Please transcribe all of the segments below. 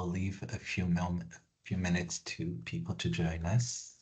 I'll leave a few minutes to people to join us.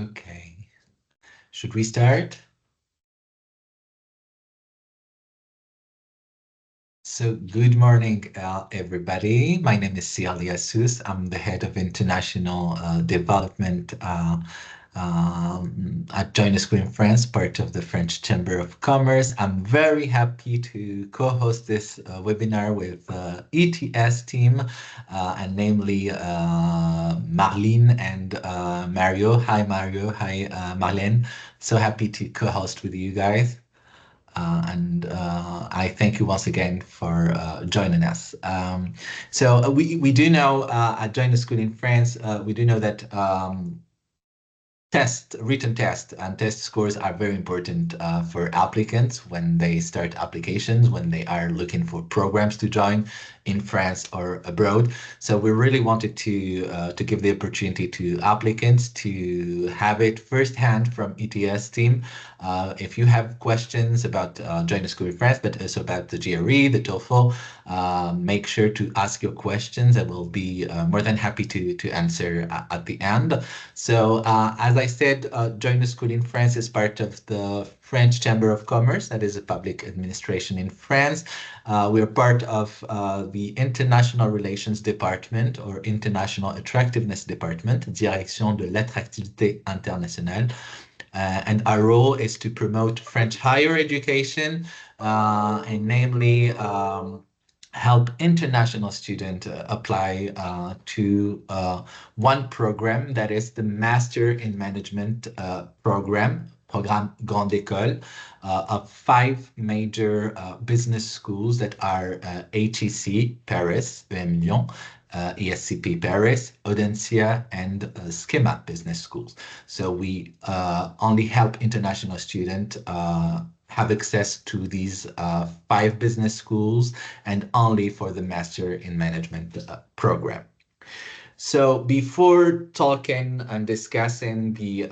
Okay, should we start? So good morning, everybody. My name is Cialia Sus. I'm the head of international development at Join the School in France, part of the French Chamber of Commerce. I'm very happy to co-host this webinar with ETS team, and namely Marleen and Mario. Hi, Mario. Hi, Marleen. So happy to co-host with you guys. And I thank you once again for joining us. So we do know at Join the School in France, we do know that written test and test scores are very important for applicants when they start applications, when they are looking for programs to join in France or abroad. So we really wanted to give the opportunity to applicants to have it firsthand from ETS team. If you have questions about Join the School in France, but also about the GRE, the TOEFL, make sure to ask your questions. I will be more than happy to answer at the end. So as I said, Join the School in France is part of the French Chamber of Commerce, that is a public administration in France. We are part of the International Relations Department or International Attractiveness Department, Direction de l'Attractivité Internationale. And our role is to promote French higher education, and namely help international students apply to one program, that is the Master in Management program, Programme Grande École, of 5 major business schools that are HEC Paris, emlyon, ESCP Paris, Audencia, and SKEMA business schools. So we only help international students have access to these 5 business schools, and only for the Master in Management program. So before talking and discussing the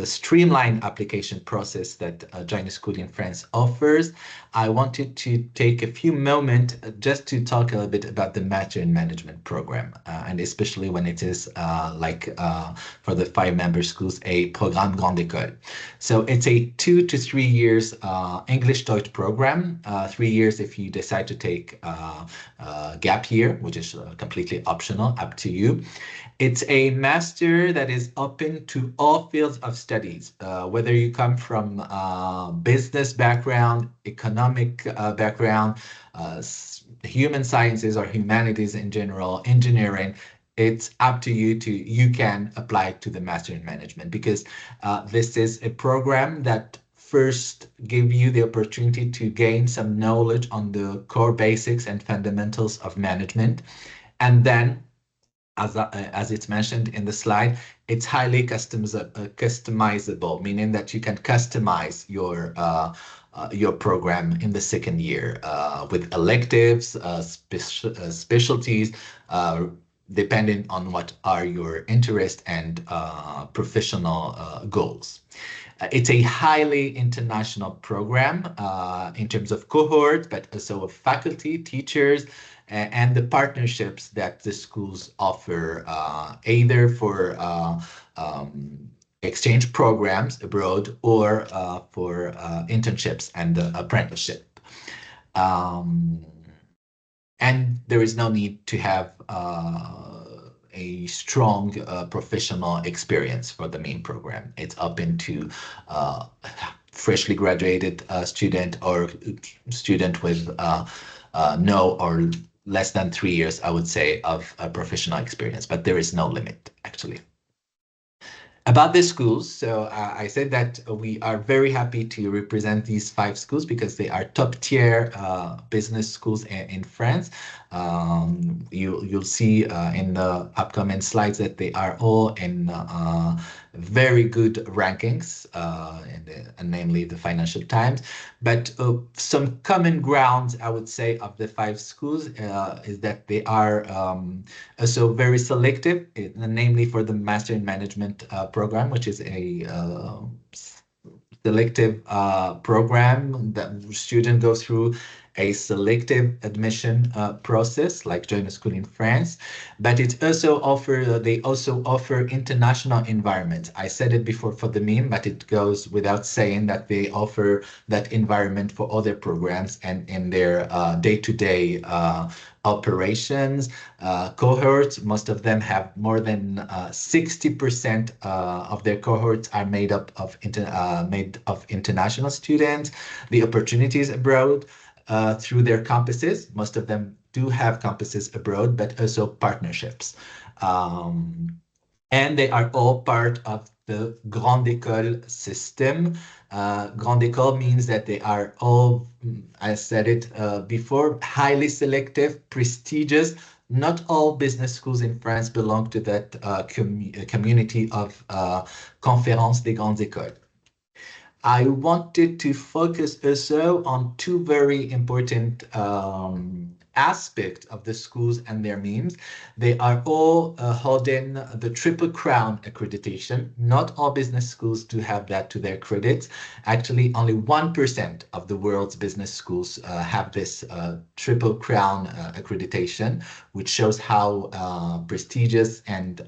streamlined application process that Join a School in France offers, I wanted to take a few moments just to talk a little bit about the Master in Management program, and especially when it is for the 5-member schools, a Programme Grande École. So it's a 2 to 3 years English Deutsch program, 3 years if you decide to take gap year, which is completely optional, up to you. It's a master that is open to all fields of studies, whether you come from business background, economic background, human sciences or humanities in general, engineering. It's up to you you can apply to the Master in Management, because this is a program that first give you the opportunity to gain some knowledge on the core basics and fundamentals of management. And then, as it's mentioned in the slide, it's highly customizable, meaning that you can customize your program in the second year with electives, specialties, depending on what are your interests and professional goals. It's a highly international program in terms of cohort, but also of faculty, teachers, and the partnerships that the schools offer, either for exchange programs abroad or for internships and apprenticeship. And there is no need to have a strong professional experience for the main program. It's open to freshly graduated student or student with no or less than 3 years, I would say, of professional experience, but there is no limit, actually. About the schools, so I said that we are very happy to represent these 5 schools because they are top-tier business schools in France. You'll see in the upcoming slides that they are all in very good rankings, and namely the Financial Times. But some common grounds, I would say, of the 5 schools is that they are also very selective, namely for the Master in Management program, which is a selective program that students go through a selective admission process, like Join a School in France, but they also offer international environment. I said it before for the meme, but it goes without saying that they offer that environment for other programs and in their day-to-day operations. Cohorts, most of them have more than 60% of their cohorts are made of international students. The opportunities abroad through their campuses, most of them do have campuses abroad, but also partnerships. And they are all part of the Grande École system. Grande École means that they are all, I said it before, highly selective, prestigious. Not all business schools in France belong to that community of Conférence des Grandes Écoles. I wanted to focus also on 2 very important aspects of the schools and their memes. They are all holding the Triple Crown accreditation. Not all business schools do have that to their credits. Actually, only 1% of the world's business schools have this Triple Crown accreditation, which shows how prestigious and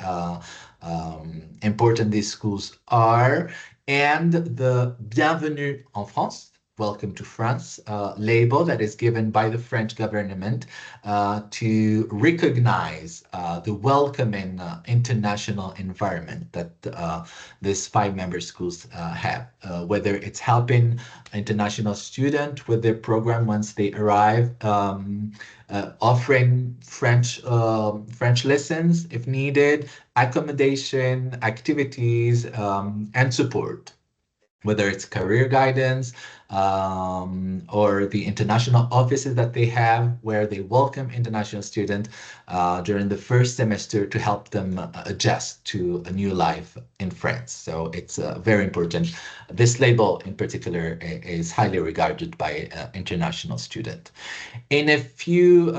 important these schools are. And the Bienvenue en France, welcome to France, label that is given by the French government to recognize the welcoming international environment that these 5-member schools have, whether it's helping international students with their program once they arrive, offering French lessons if needed, accommodation, activities, and support, whether it's career guidance, or the international offices that they have, where they welcome international students during the first semester to help them adjust to a new life in France. So it's very important. This label in particular is highly regarded by international students. In a few,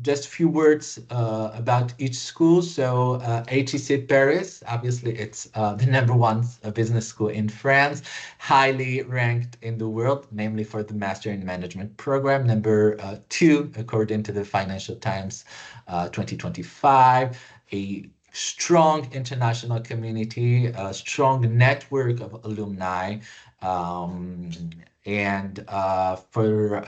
just a few words about each school. So HEC Paris, obviously it's the #1 business school in France, highly ranked in the world, namely for the Master in Management program, #2 according to the Financial Times 2025, a strong international community, a strong network of alumni, and for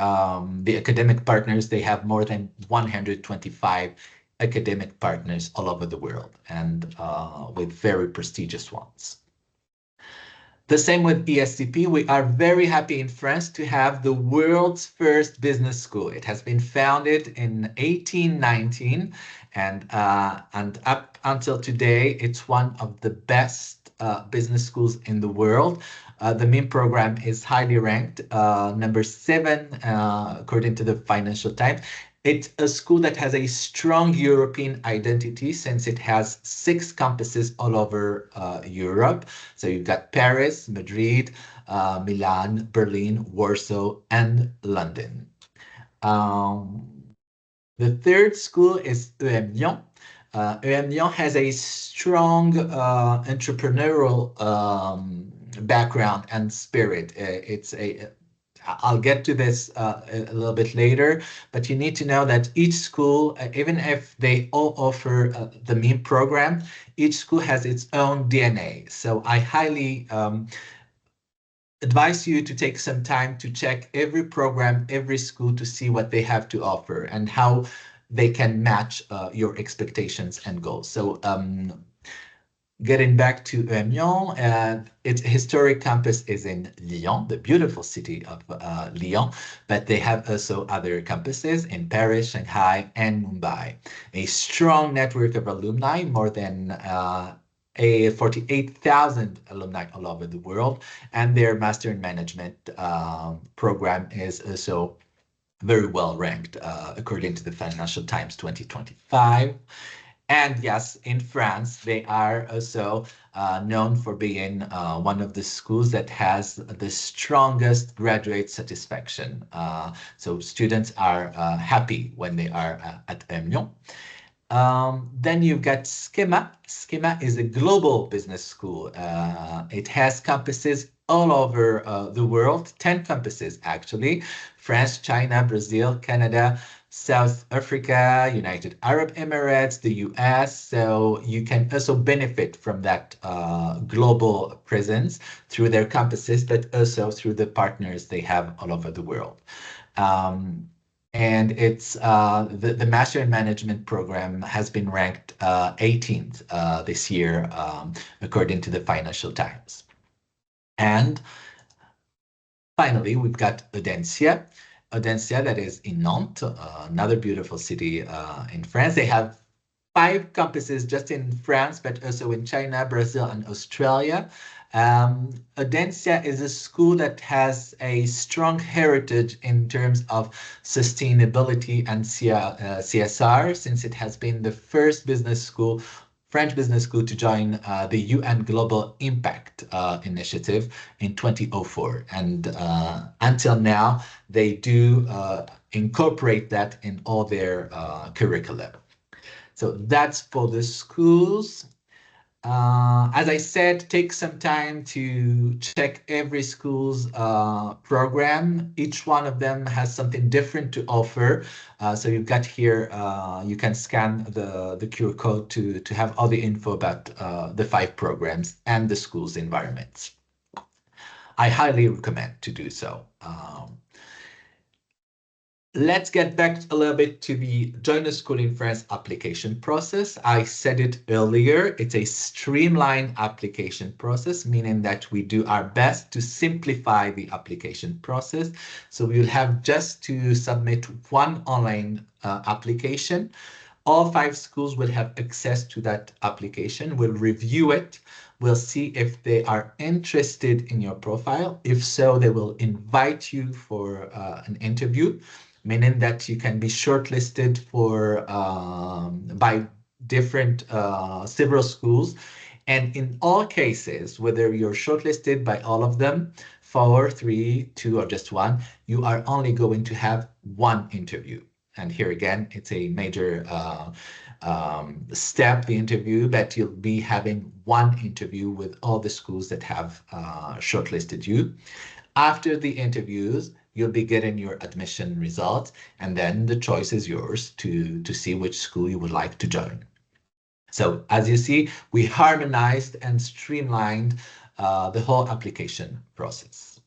the academic partners, they have more than 125 academic partners all over the world, and with very prestigious ones. The same with ESCP. We are very happy in France to have the world's first business school. It has been founded in 1819, and up until today, it's one of the best business schools in the world. The MEAN program is highly ranked, #7 according to the Financial Times. It's a school that has a strong European identity since it has 6 campuses all over Europe. So you've got Paris, Madrid, Milan, Berlin, Warsaw, and London. The third school is emlyon. emlyon has a strong entrepreneurial background and spirit. I'll get to this a little bit later, but you need to know that each school, even if they all offer the MEAN program, each school has its own DNA. So I highly advise you to take some time to check every program, every school, to see what they have to offer and how they can match your expectations and goals. So getting back to emlyon, its historic campus is in Lyon, the beautiful city of Lyon, but they have also other campuses in Paris, Shanghai, and Mumbai. A strong network of alumni, more than 48,000 alumni all over the world, and their Master in Management program is also very well ranked according to the Financial Times 2025. And yes, in France, they are also known for being one of the schools that has the strongest graduate satisfaction. So students are happy when they are at emlyon. Then you've got SKEMA. SKEMA is a global business school. It has campuses all over the world, 10 campuses actually, France, China, Brazil, Canada, South Africa, United Arab Emirates, the US. So you can also benefit from that global presence through their campuses, but also through the partners they have all over the world. And it's the Master in Management program has been ranked 18th this year, according to the Financial Times. And finally, we've got Audencia. Audencia, that is in Nantes, another beautiful city in France. They have 5 campuses just in France, but also in China, Brazil, and Australia. Audencia is a school that has a strong heritage in terms of sustainability and CSR, since it has been the first business school, French business school, to join the UN Global Impact Initiative in 2004. And until now, they do incorporate that in all their curricula. So that's for the schools. As I said, take some time to check every school's program. Each one of them has something different to offer. So you've got here, you can scan the QR code to have all the info about the 5 programs and the school's environments. I highly recommend to do so. Let's get back a little bit to the Join a School in France application process. I said it earlier, it's a streamlined application process, meaning that we do our best to simplify the application process. So we will have just to submit one online application. All 5 schools will have access to that application, will review it, will see if they are interested in your profile. If so, they will invite you for an interview, meaning that you can be shortlisted for by different several schools. And in all cases, whether you're shortlisted by all of them, 4, 3, 2, or just 1, you are only going to have 1 interview. And here again, it's a major step, the interview, but you'll be having 1 interview with all the schools that have shortlisted you. After the interviews, you'll be getting your admission results, and then the choice is yours to see which school you would like to join. So as you see, we harmonized and streamlined the whole application process.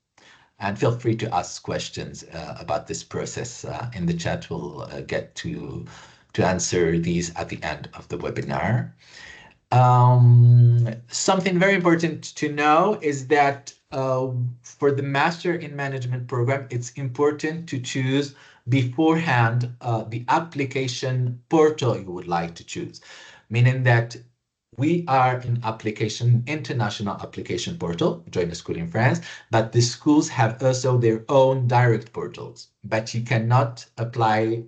And feel free to ask questions about this process in the chat. We'll get to answer these at the end of the webinar. Something very important to know is that for the Master in Management program, it's important to choose beforehand the application portal you would like to choose, meaning that we are an international application portal, Join a School in France, but the schools have also their own direct portals, but you cannot apply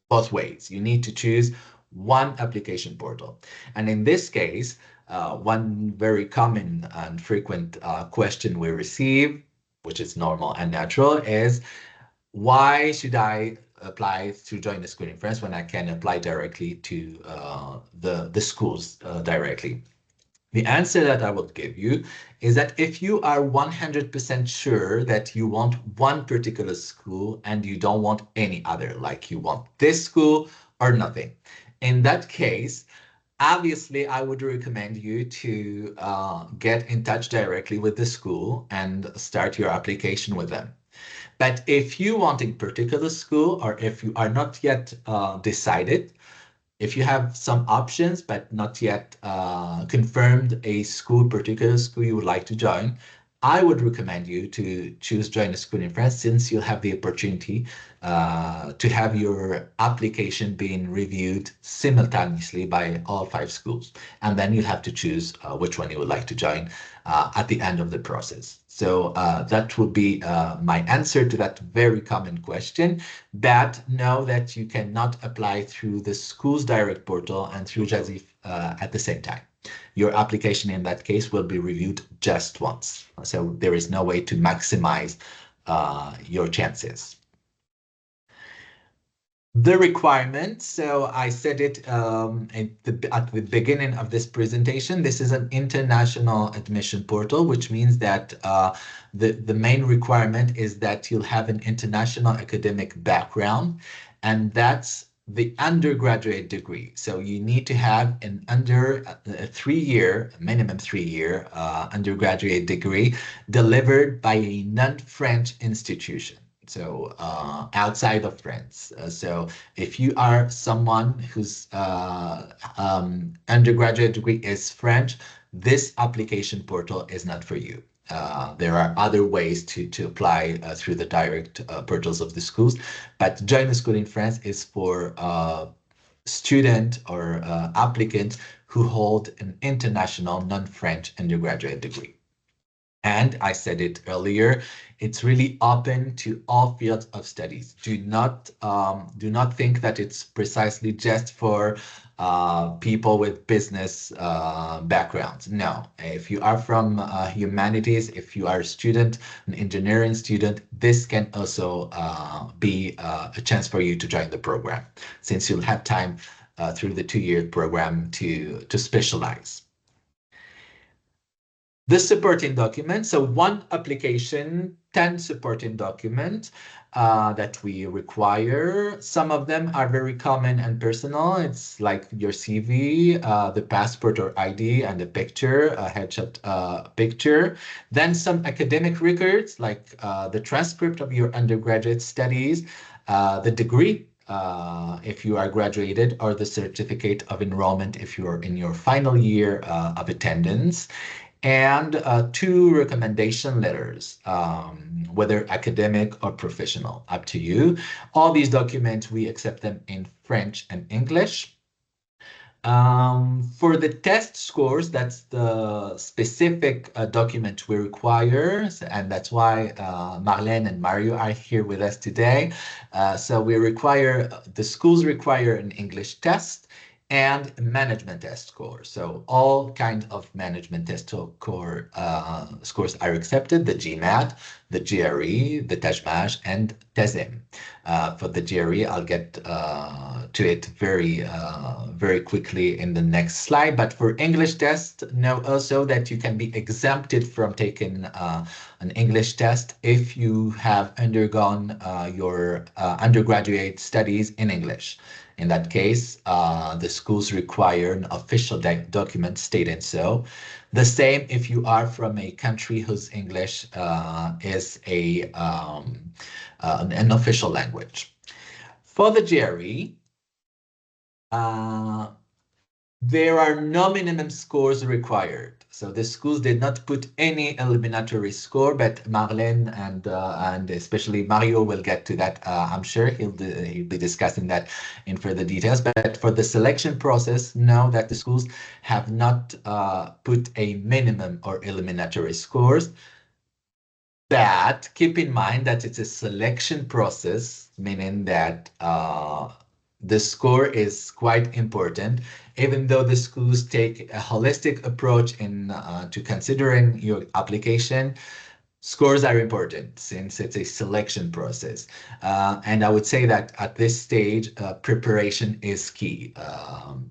both ways. You need to choose one application portal. And in this case, one very common and frequent question we receive, which is normal and natural, is why should I apply to join the school in France when I can apply directly to the schools directly? The answer that I will give you is that if you are 100% sure that you want one particular school and you don't want any other, like you want this school or nothing, in that case, obviously, I would recommend you to get in touch directly with the school and start your application with them. But if you want a particular school, or if you are not yet decided, if you have some options but not yet confirmed a particular school you would like to join, I would recommend you to choose Join a School in France, since you'll have the opportunity to have your application being reviewed simultaneously by all 5 schools. And then you'll have to choose which one you would like to join at the end of the process. So that would be my answer to that very common question. But know that you cannot apply through the school's direct portal and through JASIF at the same time. Your application in that case will be reviewed just once. So there is no way to maximize your chances. The requirements, so I said it at the beginning of this presentation, this is an international admission portal, which means that the main requirement is that you'll have an international academic background, and that's the undergraduate degree. So you need to have an minimum 3-year undergraduate degree delivered by a non-French institution. So outside of France. So if you are someone whose undergraduate degree is French, this application portal is not for you. There are other ways to apply through the direct portals of the schools, but Join a School in France is for student or applicant who hold an international non-French undergraduate degree. And I said it earlier, it's really open to all fields of studies. Do not think that it's precisely just for people with business backgrounds. No, if you are from humanities, if you are a student, an engineering student, this can also be a chance for you to join the program, since you'll have time through the 2-year program to specialize. The supporting documents, so 1 application, 10 supporting documents that we require. Some of them are very common and personal. It's like your CV, the passport or ID, and a picture, a headshot picture. Then some academic records, like the transcript of your undergraduate studies, the degree, if you are graduated, or the certificate of enrollment if you're in your final year of attendance. and 2 recommendation letters, whether academic or professional, up to you. All these documents, we accept them in French and English. For the test scores, that's the specific document we require, and that's why Marleen and Mario are here with us today. So the schools require an English test and a management test score. So all kinds of management test score scores are accepted: the GMAT, the GRE, the TAJMAJ, and TESIM. For the GRE, I'll get to it very quickly in the next slide. But for English test, know also that you can be exempted from taking an English test if you have undergone your undergraduate studies in English. In that case, the schools require an official document stating so. The same if you are from a country whose English is an official language. For the GRE, there are no minimum scores required. So the schools did not put any eliminatory score, but Marleen and especially Mario will get to that. I'm sure he'll be discussing that in further details. But for the selection process, know that the schools have not put a minimum or eliminatory scores. But keep in mind that it's a selection process, meaning that the score is quite important, even though the schools take a holistic approach to considering your application. Scores are important since it's a selection process. And I would say that at this stage, preparation is key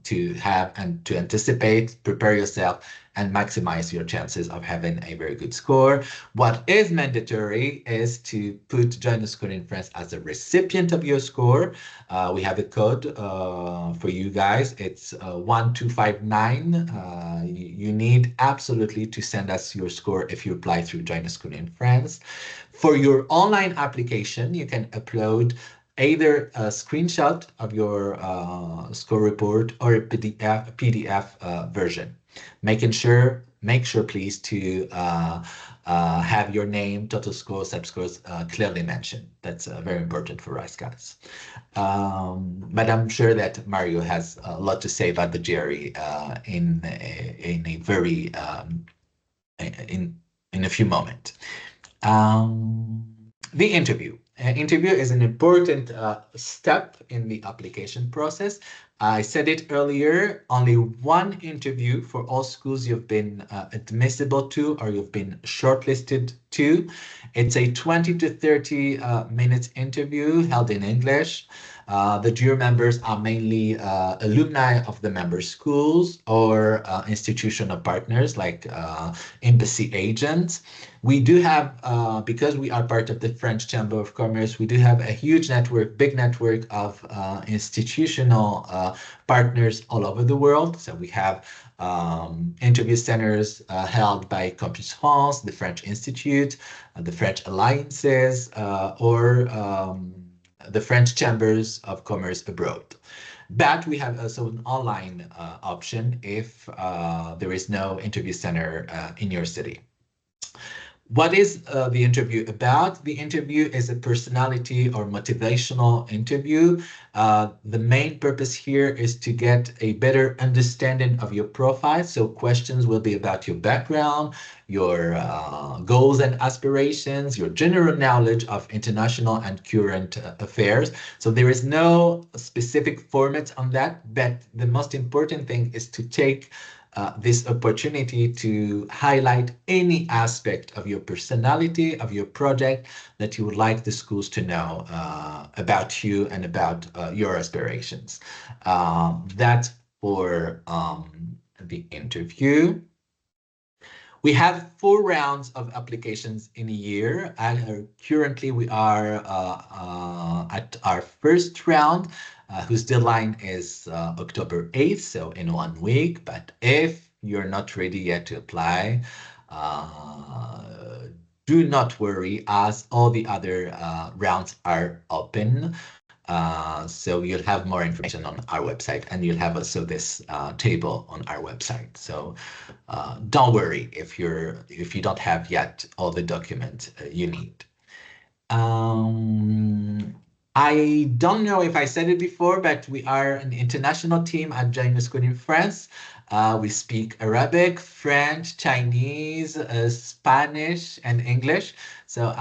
to have and to anticipate, prepare yourself, and maximize your chances of having a very good score. What is mandatory is to join the school in France as a recipient of your score. We have a code for you guys. It's 1259. You need absolutely to send us your score if you apply through Join a School in France. For your online application, you can upload either a screenshot of your score report or a PDF version. Make sure please to have your name, total score, sub-scores clearly mentioned. That's very important for us, guys. But I'm sure that Mario has a lot to say about the GRE in a few moments. The interview. Interview is an important step in the application process. I said it earlier, only one interview for all schools you've been admissible to or you've been shortlisted to. It's a 20 to 30 minutes interview held in English. The jury members are mainly alumni of the member schools or institutional partners like embassy agents. We do have, because we are part of the French Chamber of Commerce, we do have a huge network, big network of institutional partners all over the world. So we have interview centers held by Campus France, the French Institute, the French Alliances, or the French Chambers of Commerce abroad. But we have also an online option if there is no interview center in your city. What is the interview about? The interview is a personality or motivational interview. The main purpose here is to get a better understanding of your profile. So questions will be about your background, your goals and aspirations, your general knowledge of international and current affairs. So there is no specific format on that, but the most important thing is to take this opportunity to highlight any aspect of your personality, of your project that you would like the schools to know about you and about your aspirations. That's for the interview. We have 4 rounds of applications in a year, and currently we are at our first round, whose deadline is October 8th, so in 1 week. But if you're not ready yet to apply, do not worry, as all the other rounds are open. So you'll have more information on our website, and you'll have also this table on our website. So don't worry if you don't have yet all the documents you need. I don't know if I said it before, but we are an international team at GRE School in France. We speak Arabic, French, Chinese, Spanish, and English. So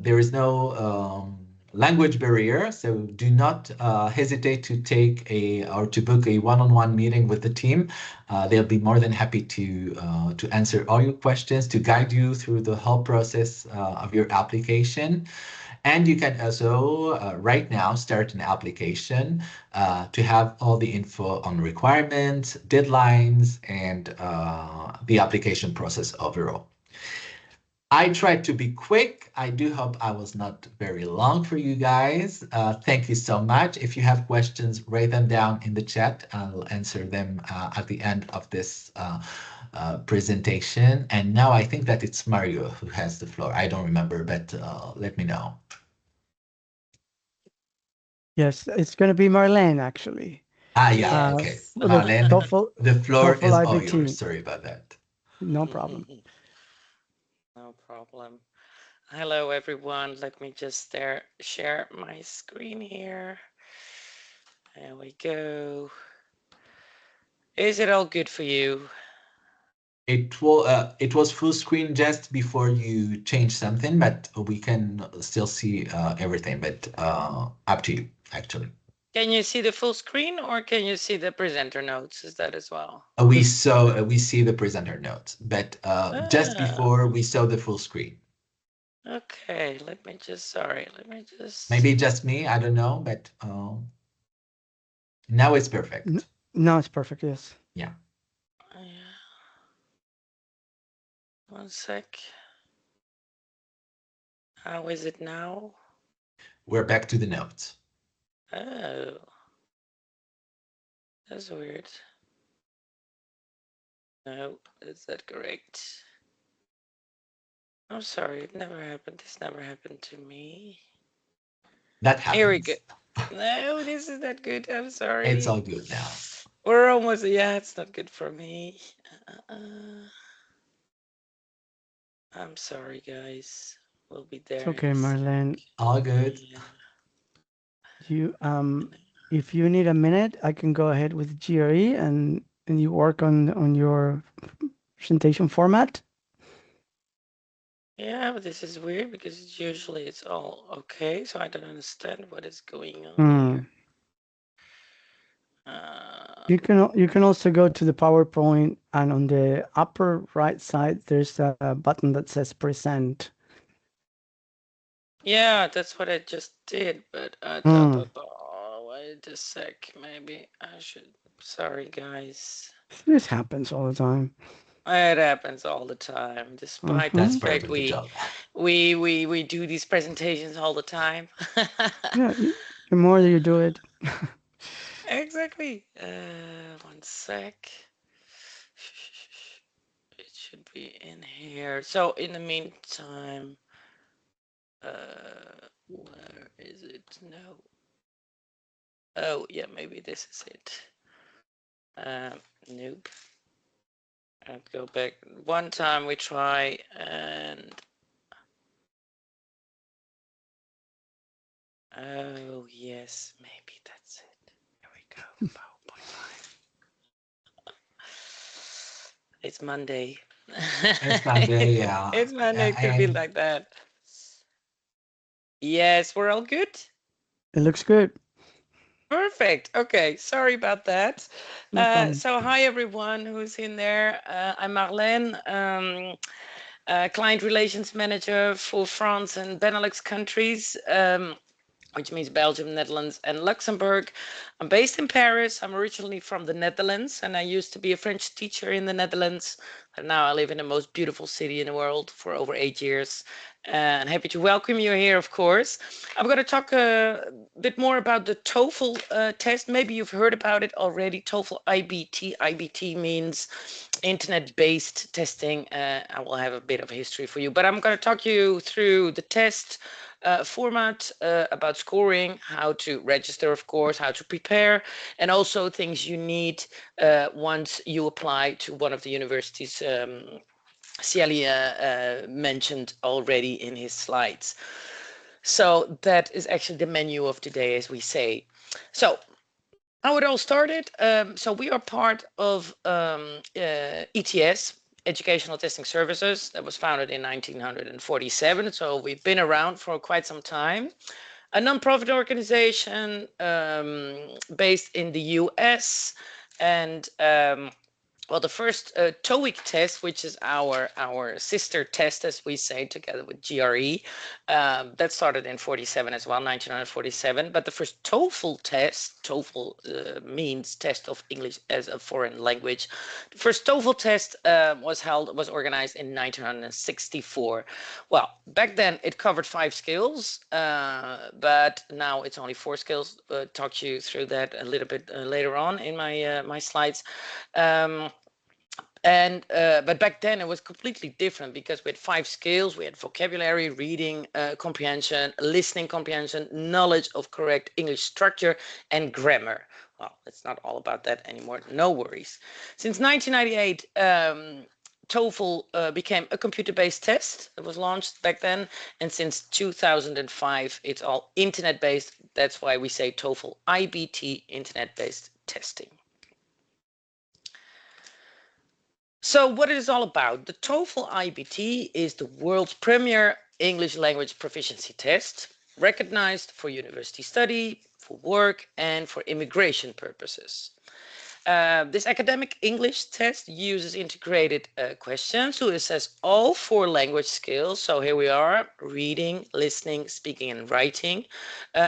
there is no language barrier. So do not hesitate to take or to book a one-on-one meeting with the team. They'll be more than happy to answer all your questions, to guide you through the whole process of your application. And you can also right now start an application to have all the info on requirements, deadlines, and the application process overall. I tried to be quick. I do hope I was not very long for you guys. Thank you so much. If you have questions, write them down in the chat. I'll answer them at the end of this presentation. And now I think that it's Mario who has the floor. I don't remember, but let me know. Yes, it's going to be Marleen, actually. Yeah, okay. Marleen, the floor is all yours. Sorry about that. No problem. No problem. Hello, everyone. Let me just share my screen here. There we go. Is it all good for you? It was full screen just before you change something, but we can still see everything, but up to you, actually. Can you see the full screen, or can you see the presenter notes? Is that as well? We see the presenter notes, but just before we saw the full screen. Okay, let me just. Maybe just me, I don't know, but now it's perfect. Now it's perfect, yes. Yeah. One sec. How is it now? We're back to the notes. Oh. That's weird. No, is that correct? I'm sorry, it never happened. This never happened to me. That happens. Here we go. No, this is not good. I'm sorry. It's all good now. We're almost, yeah, it's not good for me. I'm sorry, guys. We'll be there. It's okay, Marleen. All good. You, if you need a minute, I can go ahead with GRE and you work on your presentation format. Yeah, but this is weird because usually it's all okay, so I don't understand what is going on here. You can also go to the PowerPoint, and on the upper right side there's a button that says present. Yeah, that's what I just did, but wait a sec, maybe I should. Sorry, guys. This happens all the time. It happens all the time, despite the fact we do these presentations all the time. Yeah, the more you do it. Exactly. One sec. It should be in here. So in the meantime, where is it? No. Oh yeah, maybe this is it. Nope. I'll go back. One time we try and oh yes, maybe that's it. Here we go. PowerPoint. It's Monday. It's Monday, yeah. It's Monday. It could be like that. Yes, we're all good. It looks good. Perfect. Okay, sorry about that. No so hi everyone who's in there. I'm Marleen, Client Relations Manager for France and Benelux countries, which means Belgium, Netherlands, and Luxembourg. I'm based in Paris. I'm originally from the Netherlands, and I used to be a French teacher in the Netherlands. And now I live in the most beautiful city in the world for over 8 years. And happy to welcome you here, of course. I'm going to talk a bit more about the TOEFL test. Maybe you've heard about it already. TOEFL IBT. IBT means internet-based testing. I will have a bit of history for you, but I'm going to talk you through the test, format, about scoring, how to register, of course, how to prepare, and also things you need once you apply to one of the universities Celia mentioned already in his slides. So that is actually the menu of today, as we say. So how it all started. So we are part of ETS, Educational Testing Services, that was founded in 1947. So we've been around for quite some time. A non-profit organization based in the US, and well, the first TOEIC test, which is our sister test, as we say, together with GRE, that started in 47 as well, 1947. But the first TOEFL test, TOEFL means Test of English as a Foreign Language. The first TOEFL test was organized in 1964. Well, back then it covered 5 skills, but now it's only 4 skills. Talk you through that a little bit later on in my slides. But back then it was completely different because we had 5 skills. We had vocabulary, reading comprehension, listening comprehension, knowledge of correct English structure, and grammar. Well, it's not all about that anymore. No worries. Since 1998, TOEFL became a computer-based test. It was launched back then, and since 2005, it's all internet-based. That's why we say TOEFL IBT, internet-based testing. So what it is all about, the TOEFL IBT is the world's premier English language proficiency test, recognized for university study, for work, and for immigration purposes. This academic English test uses integrated questions to assess all 4 language skills. So here we are, reading, listening, speaking, and writing,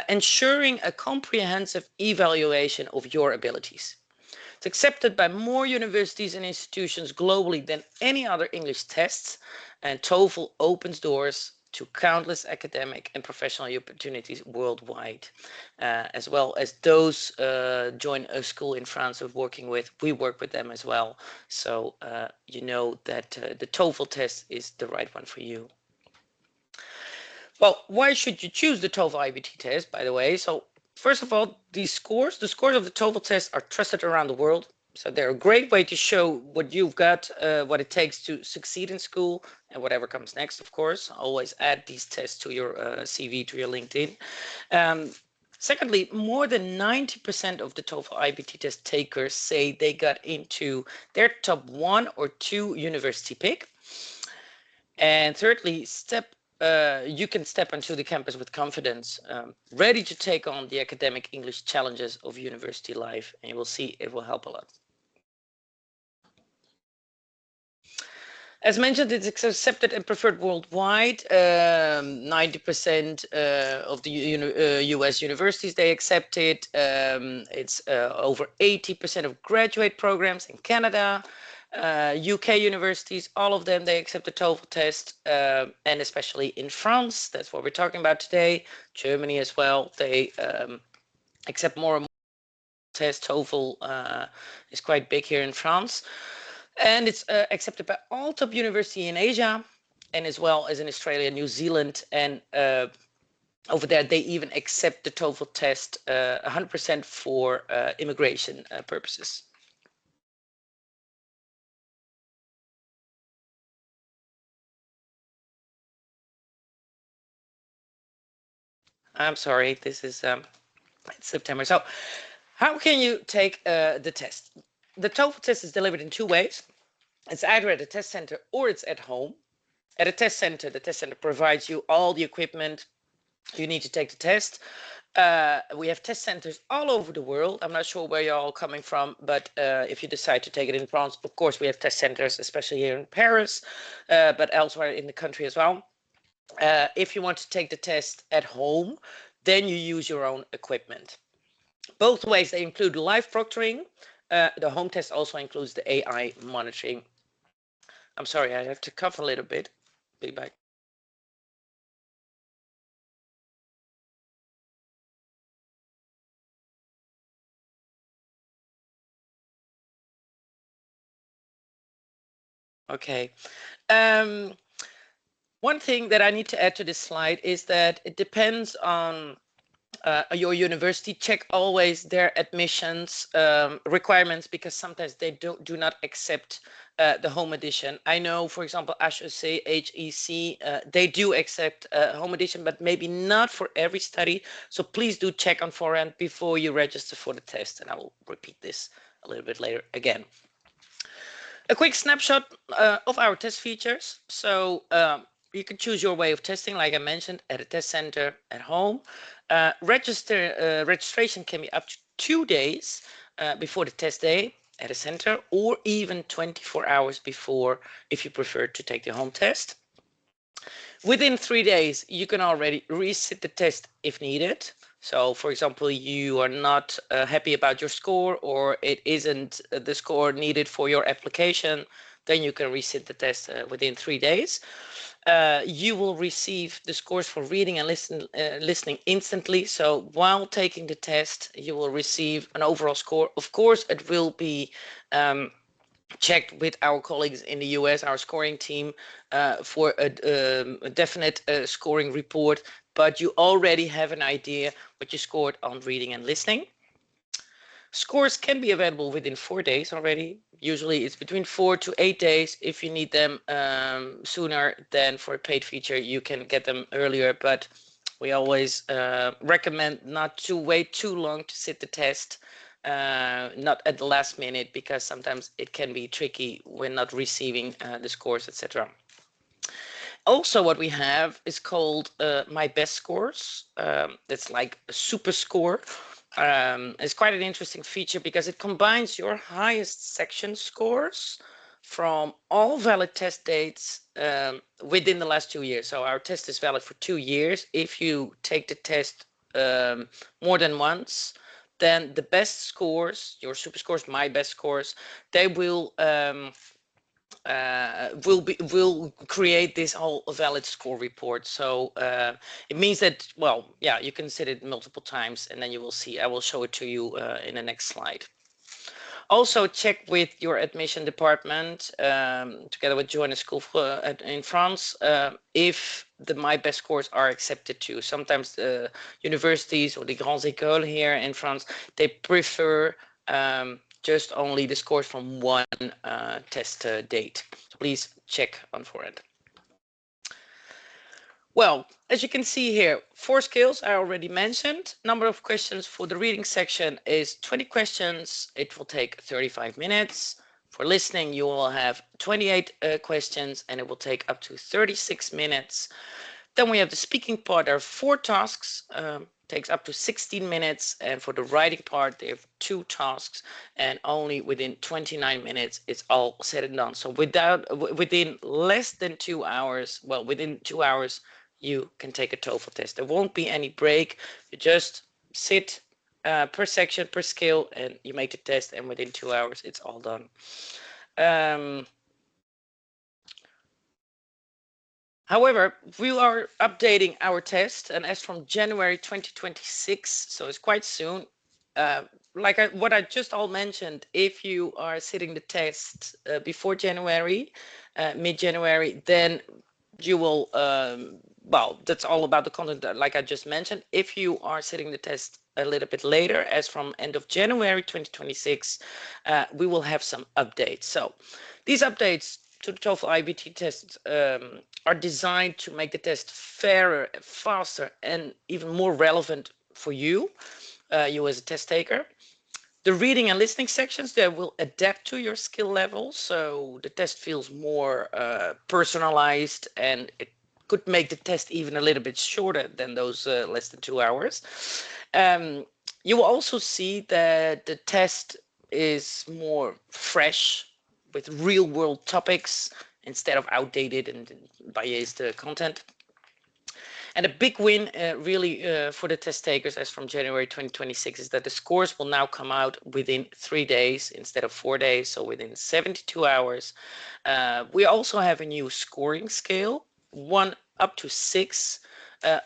ensuring a comprehensive evaluation of your abilities. It's accepted by more universities and institutions globally than any other English tests, and TOEFL opens doors to countless academic and professional opportunities worldwide, as well as those join a school in France we're working with. We work with them as well, so you know that the TOEFL test is the right one for you. Well, why should you choose the TOEFL IBT test, by the way? So first of all, the scores of the TOEFL test are trusted around the world. So they're a great way to show what you've got, what it takes to succeed in school, and whatever comes next, of course. Always add these tests to your CV, to your LinkedIn. Secondly, more than 90% of the TOEFL IBT test takers say they got into their top 1 or 2 university pick. And thirdly, you can step onto the campus with confidence, ready to take on the academic English challenges of university life, and you will see it will help a lot. As mentioned, it's accepted and preferred worldwide. 90% of the US universities, they accept it. It's over 80% of graduate programs in Canada. UK universities, all of them, they accept the TOEFL test, and especially in France, that's what we're talking about today. Germany as well, they accept more and more tests. TOEFL is quite big here in France. And it's accepted by all top universities in Asia, and as well as in Australia, New Zealand, and over there they even accept the TOEFL test 100% for immigration purposes. I'm sorry, this is it's September. So how can you take the test? The TOEFL test is delivered in 2 ways. It's either at a test center or it's at home. At a test center, the test center provides you all the equipment you need to take the test. We have test centers all over the world. I'm not sure where you're all coming from, but if you decide to take it in France, of course, we have test centers, especially here in Paris, but elsewhere in the country as well. If you want to take the test at home, then you use your own equipment. Both ways, they include live proctoring. The home test also includes the AI monitoring. I'm sorry, I have to cough a little bit. Be back. Okay. One thing that I need to add to this slide is that it depends on your university. Check always their admissions requirements, because sometimes they do not accept the home edition. I know, for example, HEC, they do accept home edition, but maybe not for every study. So please do check on forehand before you register for the test. And I will repeat this a little bit later again. A quick snapshot of our test features. So you can choose your way of testing, like I mentioned, at a test center, at home. Registration can be up to 2 days before the test day at a center, or even 24 hours before if you prefer to take the home test. Within 3 days, you can already resit the test if needed. So, for example, you are not happy about your score, or it isn't the score needed for your application, then you can resit the test within 3 days. You will receive the scores for reading and listening instantly. So while taking the test, you will receive an overall score. Of course, it will be checked with our colleagues in the US, our scoring team, for a definite scoring report, but you already have an idea what you scored on reading and listening. Scores can be available within 4 days already. Usually it's between 4 to 8 days. If you need them sooner than for a paid feature, you can get them earlier, but we always recommend not to wait too long to sit the test. Not at the last minute, because sometimes it can be tricky when not receiving the scores, etc. Also, what we have is called My Best Scores. That's like a super score. It's quite an interesting feature because it combines your highest section scores from all valid test dates within the last 2 years. So our test is valid for 2 years. If you take the test more than once, then the best scores, your super scores, my best scores, they will create this whole valid score report. So it means that, well, yeah, you can set it multiple times, and then you will see. I will show it to you in the next slide. Also, check with your admission department, together with Joanna School in France, if the My Best scores are accepted too. Sometimes the universities or the grandes écoles here in France, they prefer just only the scores from one test date. So please check on forehand. Well, as you can see here, 4 skills I already mentioned. Number of questions for the reading section is 20 questions. It will take 35 minutes. For listening, you will have 28 questions, and it will take up to 36 minutes. Then we have the speaking part. There are 4 tasks, takes up to 16 minutes. And for the writing part, they have 2 tasks, and only within 29 minutes, it's all said and done. So within less than 2 hours, well, within 2 hours, you can take a TOEFL test. There won't be any break. You just sit per section, per skill, and you make the test, and within 2 hours, it's all done. However, we are updating our test, and as from January 2026, so it's quite soon, what I just all mentioned, if you are sitting the test before January, mid-January, then you will, well, that's all about the content like I just mentioned. If you are sitting the test a little bit later, as from end of January 2026, we will have some updates. So these updates to the TOEFL IBT tests are designed to make the test fairer, faster, and even more relevant for you, you as a test taker. The reading and listening sections, they will adapt to your skill level, so the test feels more personalized, and it could make the test even a little bit shorter than those less than 2 hours. You will also see that the test is more fresh, with real world topics instead of outdated and biased content. And a big win really for the test takers as from January 2026 is that the scores will now come out within 3 days instead of 4 days, so within 72 hours. We also have a new scoring scale, 1 up to 6,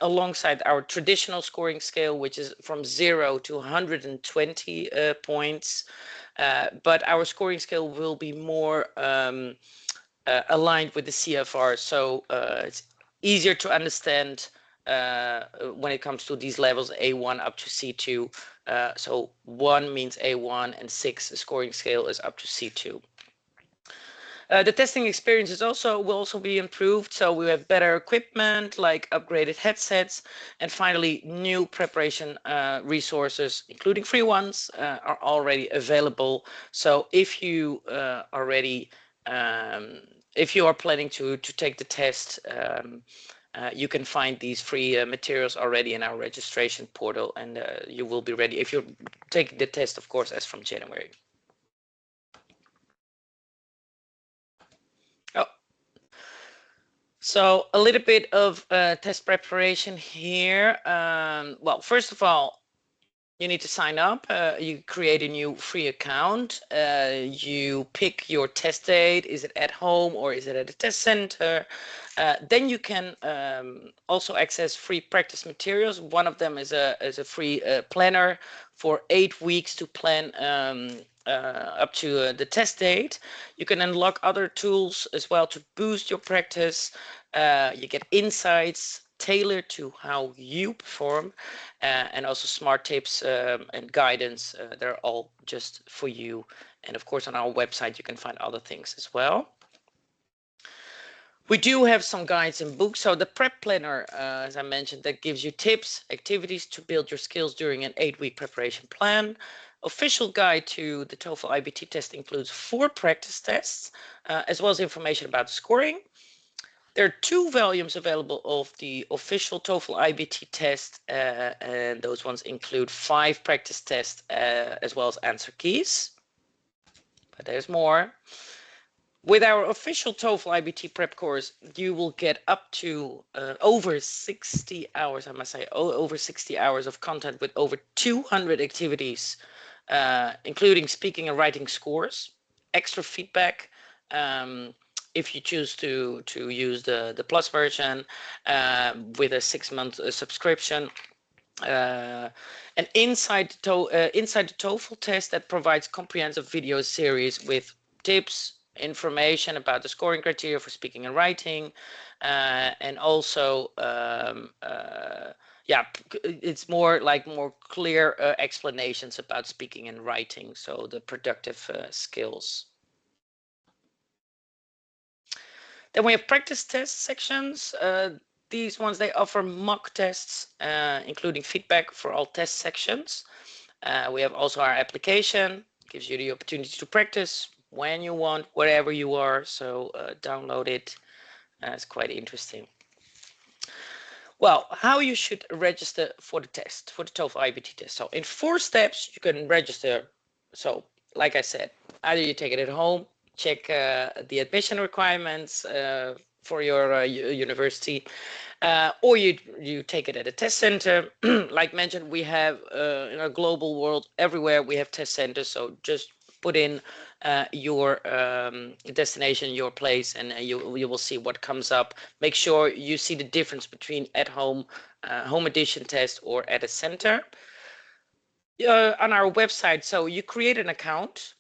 alongside our traditional scoring scale, which is from 0 to 120 points. But our scoring scale will be more aligned with the CFR. So it's easier to understand when it comes to these levels A1 up to C2. So 1 means A1 and 6, the scoring scale, is up to C2. The testing experience will also be improved. So we have better equipment, like upgraded headsets, and finally new preparation resources, including free ones, are already available. So if you if you are planning to take the test, you can find these free materials already in our registration portal, and you will be ready if you're taking the test, of course, as from January. So a little bit of test preparation here. Well, first of all, you need to sign up. You create a new free account. You pick your test date. Is it at home or is it at a test center? Then you can also access free practice materials. One of them is a free planner for 8 weeks to plan up to the test date. You can unlock other tools as well to boost your practice. You get insights tailored to how you perform, and also smart tips and guidance. They're all just for you. And of course, on our website, you can find other things as well. We do have some guides and books. So the prep planner, as I mentioned, that gives you tips, activities to build your skills during an 8-week preparation plan. Official guide to the TOEFL IBT test includes 4 practice tests, as well as information about scoring. There are 2 volumes available of the official TOEFL IBT test, and those ones include 5 practice tests as well as answer keys. But there's more. With our official TOEFL IBT prep course, you will get up to over 60 hours, I must say, over 60 hours of content with over 200 activities, including speaking and writing scores, extra feedback, if you choose to use the plus version, with a 6-month subscription. And inside the TOEFL test that provides comprehensive video series with tips, information about the scoring criteria for speaking and writing, and also yeah, it's more clear explanations about speaking and writing, so the productive skills. Then we have practice test sections. These ones, they offer mock tests, including feedback for all test sections. We have also our application, gives you the opportunity to practice when you want, wherever you are. So download it. It's quite interesting. Well, how you should register for the test, for the TOEFL IBT test. So in 4 steps, you can register. So like I said, either you take it at home, check the admission requirements for your university, or you take it at a test center. Like mentioned, we have in a global world, everywhere we have test centers. So just put in your destination, your place, and you will see what comes up. Make sure you see the difference between at home, home edition test, or at a center. On our website, so you create an account,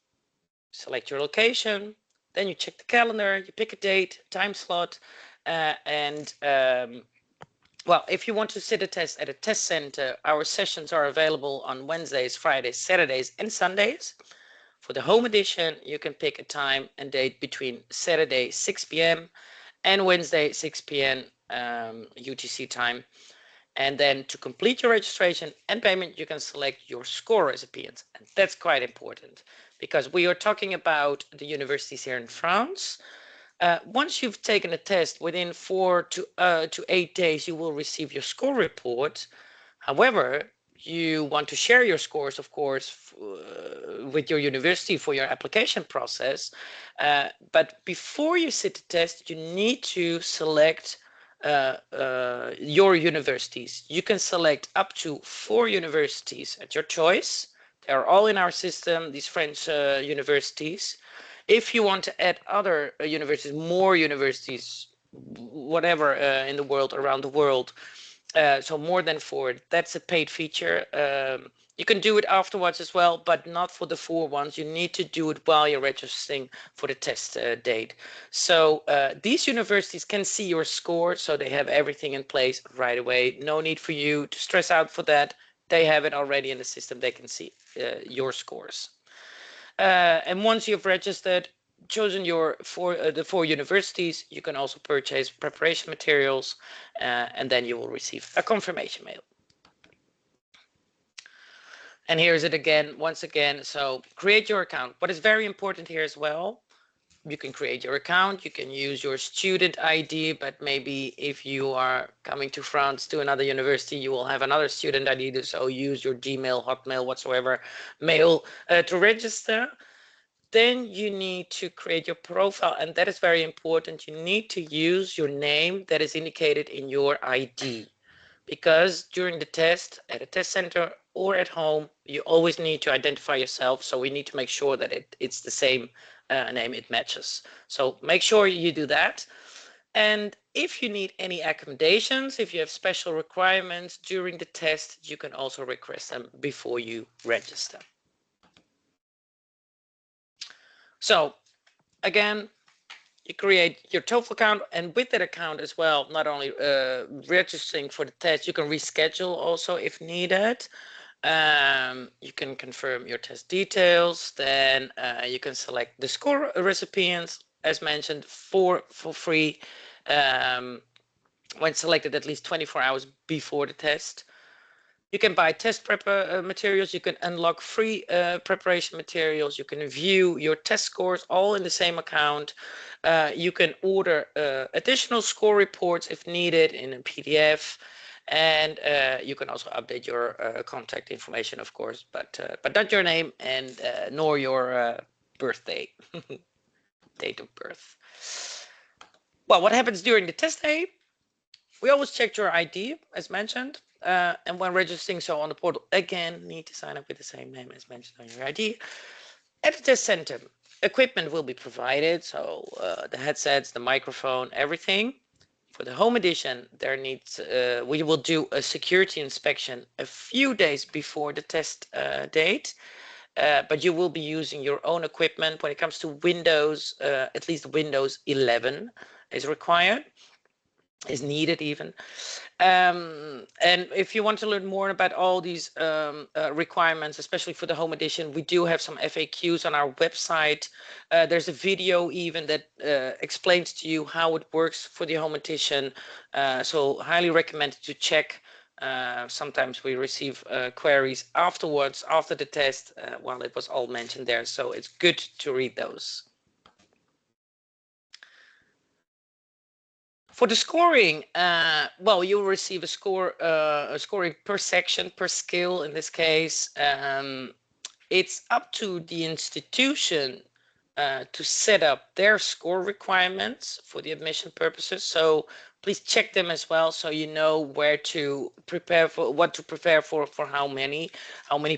select your location, then you check the calendar, you pick a date, time slot, and well, if you want to sit a test at a test center, our sessions are available on Wednesdays, Fridays, Saturdays, and Sundays. For the home edition, you can pick a time and date between Saturday 6 p.m. and Wednesday 6 p.m. UTC time. And then to complete your registration and payment, you can select your score recipients. And that's quite important because we are talking about the universities here in France. Once you've taken a test, within 4 to 8 days, you will receive your score report. However, you want to share your scores, of course, with your university for your application process. But before you sit the test, you need to select your universities. You can select up to 4 universities at your choice. They're all in our system, these French universities. If you want to add other universities, more universities, whatever in the world, around the world, so more than 4, that's a paid feature. You can do it afterwards as well, but not for the 4 ones. You need to do it while you're registering for the test date. So these universities can see your score, so they have everything in place right away. No need for you to stress out for that. They have it already in the system. They can see your scores. And once you've registered, chosen the 4 universities, you can also purchase preparation materials, and then you will receive a confirmation mail. And here's it again, once again. So create your account. What is very important here as well, you can create your account, you can use your student ID, but maybe if you are coming to France to another university, you will have another student ID, so use your Gmail, Hotmail, whatsoever mail to register. Then you need to create your profile, and that is very important. You need to use your name that is indicated in your ID, because during the test at a test center or at home, you always need to identify yourself. So we need to make sure that it's the same name, it matches. So make sure you do that. And if you need any accommodations, if you have special requirements during the test, you can also request them before you register. So again, you create your TOEFL account, and with that account as well, not only registering for the test, you can reschedule also if needed. You can confirm your test details, then you can select the score recipients, as mentioned, for free when selected at least 24 hours before the test. You can buy test prep materials, you can unlock free preparation materials, you can view your test scores all in the same account. You can order additional score reports if needed in a PDF, and you can also update your contact information, of course, but not your name and nor your birthday, date of birth. Well, what happens during the test day? We always check your ID, as mentioned, and when registering so on the portal, again, need to sign up with the same name as mentioned on your ID. At the test center, equipment will be provided, so the headsets, the microphone, everything. For the home edition, we will do a security inspection a few days before the test date, but you will be using your own equipment. When it comes to Windows, at least Windows 11 is required. Is needed even. And if you want to learn more about all these requirements, especially for the home edition, we do have some FAQs on our website. There's a video even that explains to you how it works for the home edition. So highly recommended to check. Sometimes we receive queries afterwards, after the test, while it was all mentioned there. So it's good to read those. For the scoring, well, you'll receive a scoring per section, per skill in this case. It's up to the institution to set up their score requirements for the admission purposes. So please check them as well, so you know where to prepare for, what to prepare for how many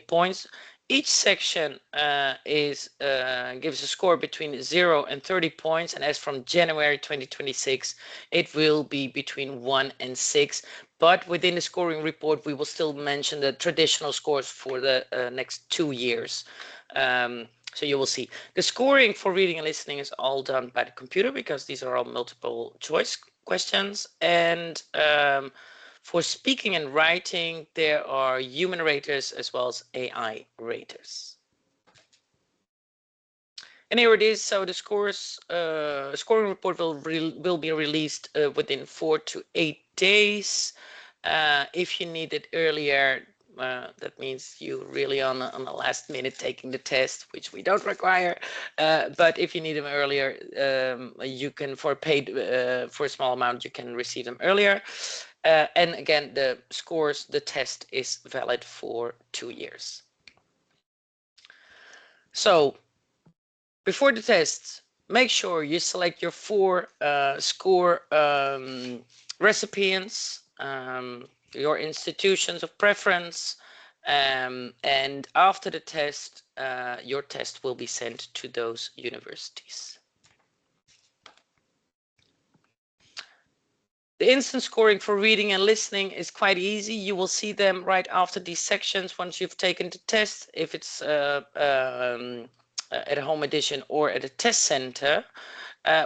points. Each section gives a score between 0 and 30 points, and as from January 2026, it will be between 1 and 6. But within the scoring report, we will still mention the traditional scores for the next 2 years. So you will see the scoring for reading and listening is all done by the computer, because these are all multiple choice questions, and for speaking and writing, there are human raters as well as AI raters. And here it is. So the scoring report will be released within 4 to 8 days. If you need it earlier, that means you really on the last minute taking the test, which we don't require. But if you need them earlier, you can, for paid for a small amount, you can receive them earlier. And again, the test is valid for 2 years. So before the test, make sure you select your 4 score recipients, your institutions of preference, and after the test, your test will be sent to those universities. The instant scoring for reading and listening is quite easy. You will see them right after these sections once you've taken the test, if it's at a home edition or at a test center.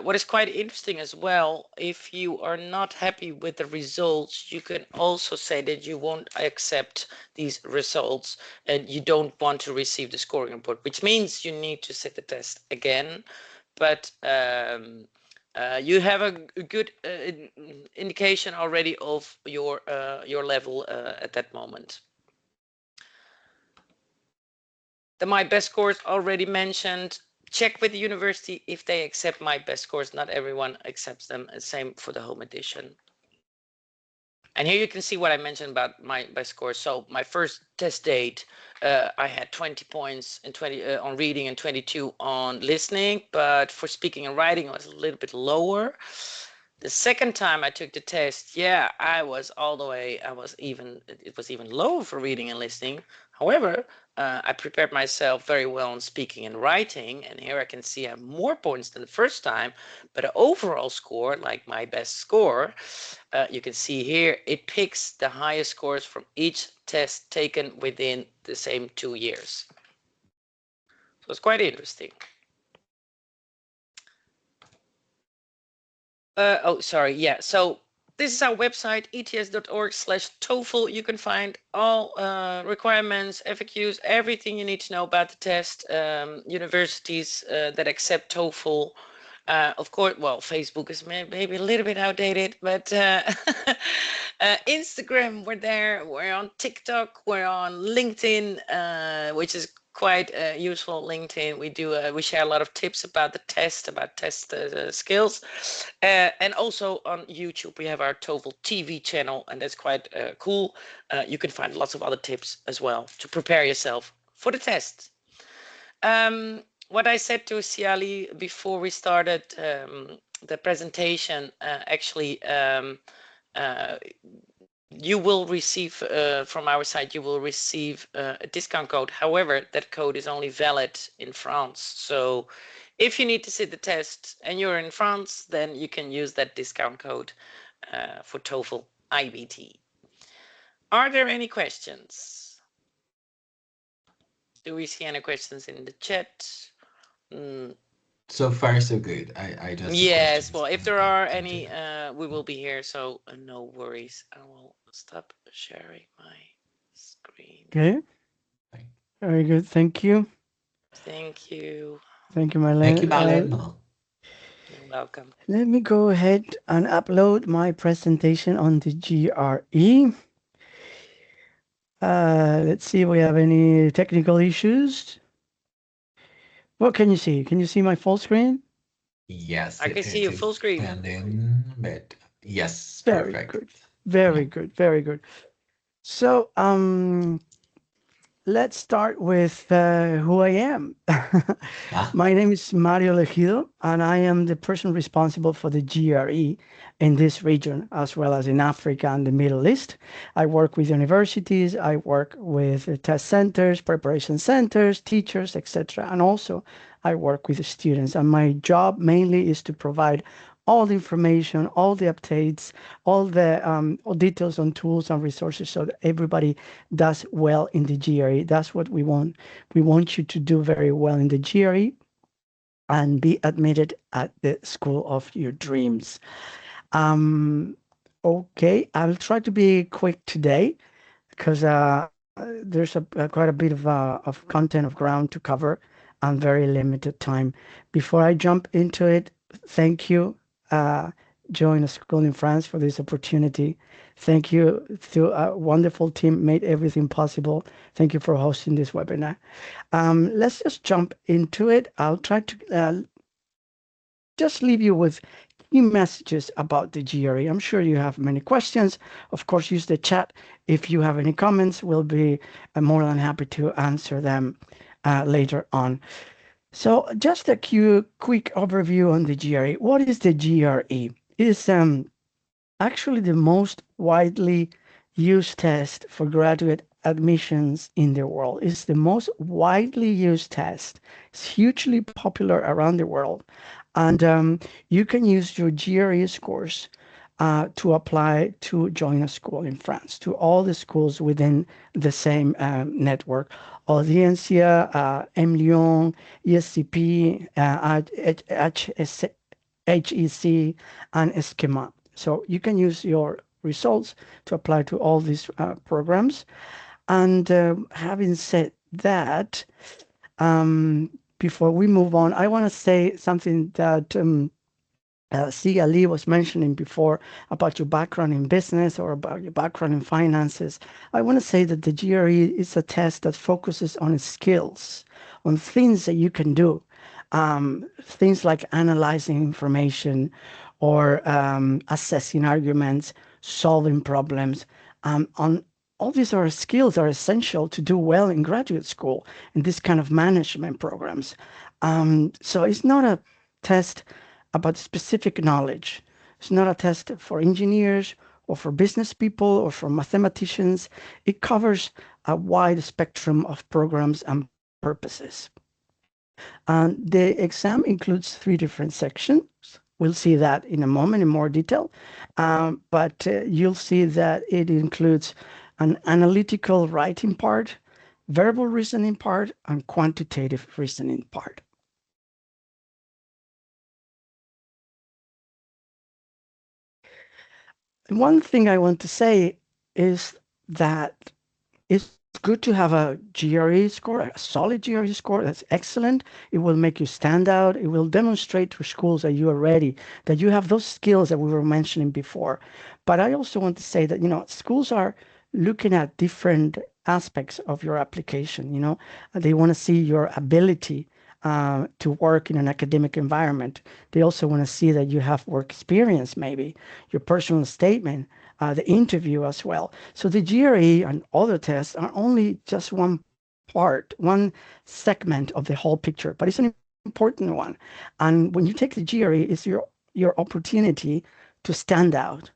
What is quite interesting as well, if you are not happy with the results, you can also say that you won't accept these results and you don't want to receive the scoring report, which means you need to sit the test again. But you have a good indication already of your level at that moment. The My Best Scores already mentioned. Check with the university if they accept My Best Scores. Not everyone accepts them. Same for the home edition. And here you can see what I mentioned about My Best Scores. So my first test date, I had 20 points and 20 on reading and 22 on listening, but for speaking and writing, it was a little bit lower. The second time I took the test, yeah, I was all the way, it was even lower for reading and listening. However, I prepared myself very well on speaking and writing, and here I can see I have more points than the first time, but the overall score, like my best score, you can see here, it picks the highest scores from each test taken within the same 2 years. So it's quite interesting. Oh, sorry. Yeah. So this is our website, ets.org/TOEFL. You can find all requirements, FAQs, everything you need to know about the test, universities that accept TOEFL. Of course, well, Facebook is maybe a little bit outdated, but Instagram, we're there. We're on TikTok. We're on LinkedIn, which is quite useful. LinkedIn, we share a lot of tips about the test, about test skills, and also on YouTube we have our TOEFL TV channel, and that's quite cool. You can find lots of other tips as well to prepare yourself for the test. What I said to Siali before we started the presentation, actually, you will receive from our side, you will receive a discount code. However, that code is only valid in France. So if you need to sit the test and you're in France, then you can use that discount code for TOEFL IBT. Are there any questions? Do we see any questions in the chat? So far, so good. I just yes. Well, if there are any, we will be here. So no worries. I will stop sharing my screen. Okay. Very good. Thank you. Thank you. Thank you, Marleen. Thank you, Marleen. You're welcome. Let me go ahead and upload my presentation on the GRE. Let's see if we have any technical issues. What can you see? Can you see my full screen? Yes, I can see your full screen. And then, but yes, very perfect. Good. Very good. Very good. So, let's start with who I am. My name is Mario Legido, and I am the person responsible for the GRE in this region, as well as in Africa and the Middle East. I work with universities, I work with test centers, preparation centers, teachers, etc. And also I work with the students. And my job mainly is to provide all the information, all the updates, all the details on tools and resources so that everybody does well in the GRE. That's what we want. We want you to do very well in the GRE and be admitted at the school of your dreams. Okay, I'll try to be quick today because there's quite a bit of content of ground to cover and very limited time. Before I jump into it, thank you, Join a School in France, for this opportunity. Thank you to a wonderful team, made everything possible. Thank you for hosting this webinar. Let's just jump into it. I'll try to just leave you with key messages about the GRE. I'm sure you have many questions. Of course, use the chat. If you have any comments, we'll be more than happy to answer them later on. So just a quick overview on the GRE. What is the GRE? It's actually the most widely used test for graduate admissions in the world. It's the most widely used test. It's hugely popular around the world. And you can use your GRE scores to apply to join a school in France, to all the schools within the same network. Audencia, emlyon, ESCP, HEC, and SKEMA. So you can use your results to apply to all these programs. And having said that, before we move on, I want to say something that Sia Lee was mentioning before about your background in business or about your background in finances. I want to say that the GRE is a test that focuses on skills, on things that you can do. Things like analyzing information or assessing arguments, solving problems. On all these are skills are essential to do well in graduate school in this kind of management programs. So it's not a test about specific knowledge. It's not a test for engineers or for business people or for mathematicians. It covers a wide spectrum of programs and purposes. The exam includes 3 different sections. We'll see that in a moment in more detail. But you'll see that it includes an analytical writing part, verbal reasoning part, and quantitative reasoning part. One thing I want to say is that it's good to have a GRE score, a solid GRE score. That's excellent. It will make you stand out. It will demonstrate to schools that you are ready, that you have those skills that we were mentioning before. But I also want to say that, schools are looking at different aspects of your application. They want to see your ability to work in an academic environment. They also want to see that you have work experience, maybe your personal statement, the interview as well. So the GRE and other tests are only just one part, one segment of the whole picture, but it's an important one. And when you take the GRE, it's your opportunity to stand out,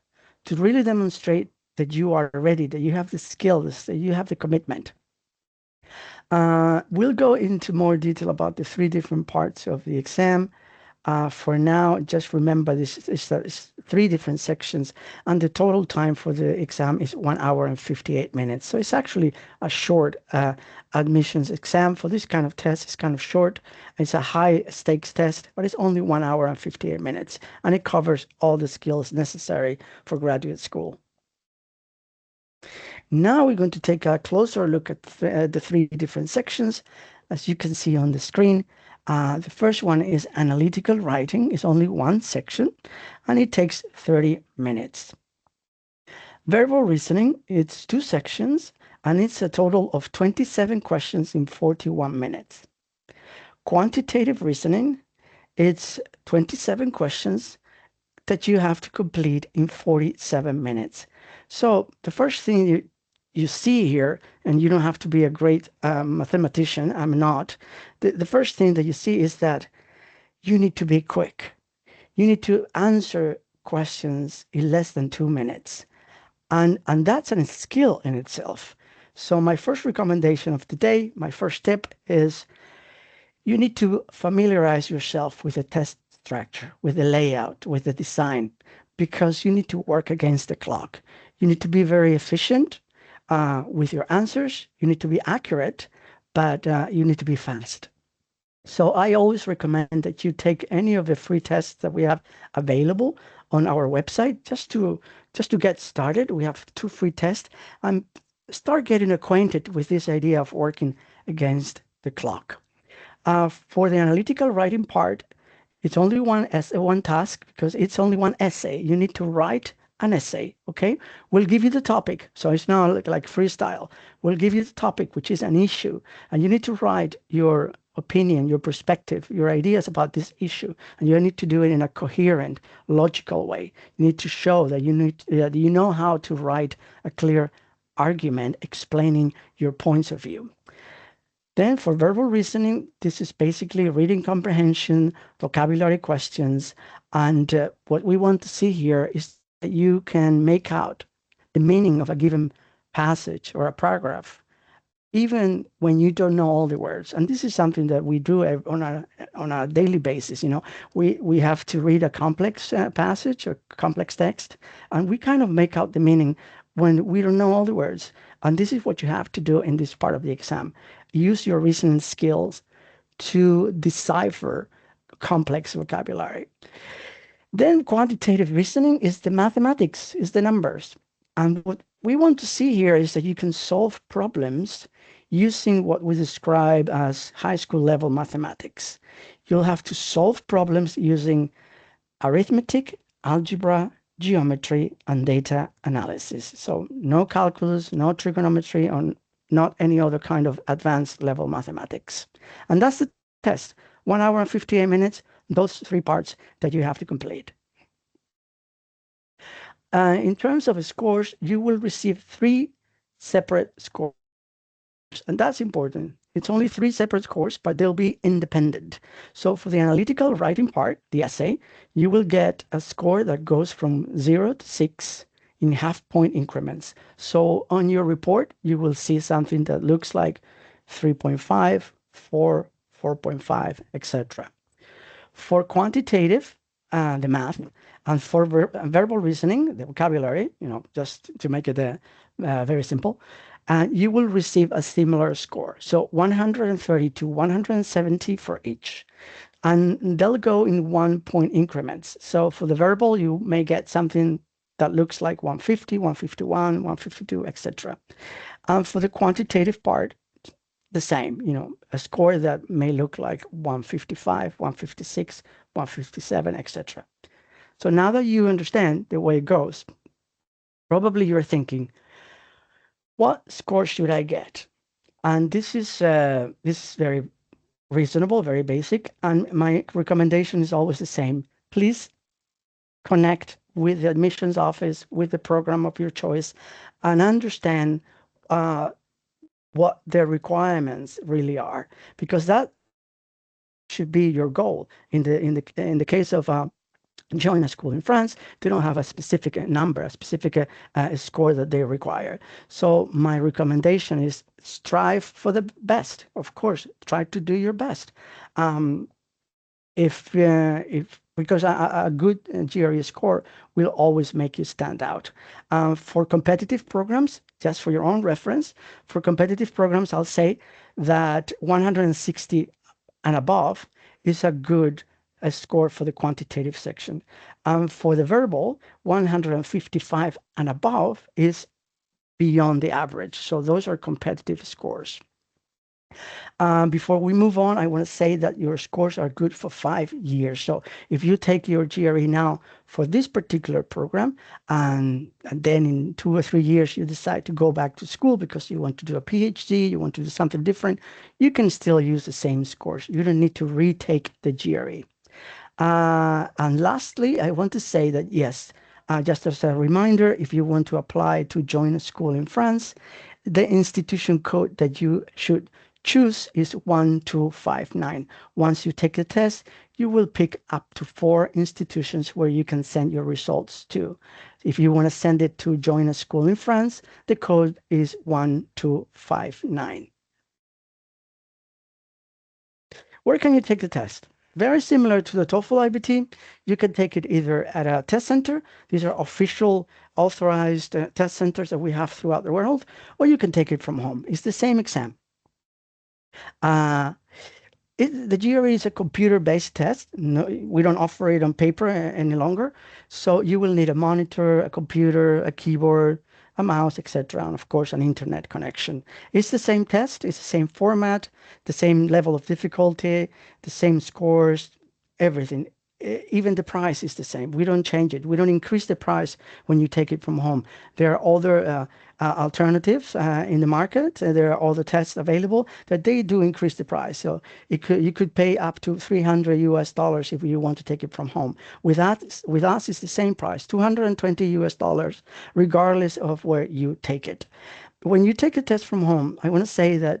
to really demonstrate that you are ready, that you have the skills, that you have the commitment. We'll go into more detail about the 3 different parts of the exam. For now, just remember this is 3 different sections, and the total time for the exam is 1 hour and 58 minutes. So it's actually a short admissions exam for this kind of test. It's kind of short. It's a high stakes test, but it's only 1 hour and 58 minutes, and it covers all the skills necessary for graduate school. Now we're going to take a closer look at the 3 different sections. As you can see on the screen, the first one is analytical writing. It's only one section, and it takes 30 minutes. Verbal reasoning, it's 2 sections, and it's a total of 27 questions in 41 minutes. Quantitative reasoning, it's 27 questions that you have to complete in 47 minutes. So the first thing you see here, and you don't have to be a great mathematician, I'm not, the first thing that you see is that you need to be quick. You need to answer questions in less than 2 minutes. And that's a skill in itself. So my first recommendation of the day, my first tip is you need to familiarize yourself with the test structure, with the layout, with the design, because you need to work against the clock. You need to be very efficient with your answers. You need to be accurate, but you need to be fast. So I always recommend that you take any of the free tests that we have available on our website just to get started. We have 2 free tests, and start getting acquainted with this idea of working against the clock. For the analytical writing part, it's only one task because it's only one essay. You need to write an essay, okay? We'll give you the topic, so it's not like freestyle. We'll give you the topic, which is an issue, and you need to write your opinion, your perspective, your ideas about this issue, and you need to do it in a coherent, logical way. You need to show that you know how to write a clear argument explaining your points of view. Then for verbal reasoning, this is basically reading comprehension, vocabulary questions, and what we want to see here is that you can make out the meaning of a given passage or a paragraph even when you don't know all the words. And this is something that we do on a daily basis. We have to read a complex passage or complex text, and we kind of make out the meaning when we don't know all the words. And this is what you have to do in this part of the exam. Use your reasoning skills to decipher complex vocabulary. Then quantitative reasoning is the mathematics, is the numbers. And what we want to see here is that you can solve problems using what we describe as high school level mathematics. You'll have to solve problems using arithmetic, algebra, geometry, and data analysis. So no calculus, no trigonometry, or not any other kind of advanced level mathematics. And that's the test. 1 hour and 58 minutes, those 3 parts that you have to complete. In terms of scores, you will receive 3 separate scores. And that's important. It's only 3 separate scores, but they'll be independent. So for the analytical writing part, the essay, you will get a score that goes from 0 to 6 in half-point increments. So on your report, you will see something that looks like 3.5, 4, 4.5, etc. For quantitative, the math, and for verbal reasoning, the vocabulary, just to make it very simple, you will receive a similar score. So 130 to 170 for each. And they'll go in 1-point increments. So for the verbal, you may get something that looks like 150, 151, 152, etc. For the quantitative part, the same, a score that may look like 155, 156, 157, etc. So now that you understand the way it goes, probably you're thinking, what score should I get? And this is very reasonable, very basic. And my recommendation is always the same. Please connect with the admissions office, with the program of your choice, and understand what their requirements really are, because that should be your goal. In the case of join a school in France, they don't have a specific number, a specific score that they require. So my recommendation is strive for the best. Of course, try to do your best. Because a good GRE score will always make you stand out. For competitive programs, just for your own reference, for competitive programs, I'll say that 160 and above is a good score for the quantitative section. For the verbal, 155 and above is beyond the average. So those are competitive scores. Before we move on, I want to say that your scores are good for 5 years. So if you take your GRE now for this particular program, and then in 2 or 3 years you decide to go back to school because you want to do a PhD, you want to do something different, you can still use the same scores. You don't need to retake the GRE. And lastly, I want to say that yes, just as a reminder, if you want to apply to join a school in France, the institution code that you should choose is 1259. Once you take the test, you will pick up to 4 institutions where you can send your results to. If you want to send it to join a school in France, the code is 1259. Where can you take the test? Very similar to the TOEFL IBT, you can take it either at a test center. These are official authorized test centers that we have throughout the world, or you can take it from home. It's the same exam. The GRE is a computer-based test. No, we don't offer it on paper any longer. So you will need a monitor, a computer, a keyboard, a mouse, etc., and of course an internet connection. It's the same test, it's the same format, the same level of difficulty, the same scores, everything. Even the price is the same. We don't change it. We don't increase the price when you take it from home. There are other alternatives in the market. There are other tests available that they do increase the price. So you could pay up to $300 if you want to take it from home. With us, it's the same price, $220, regardless of where you take it. When you take a test from home, I want to say that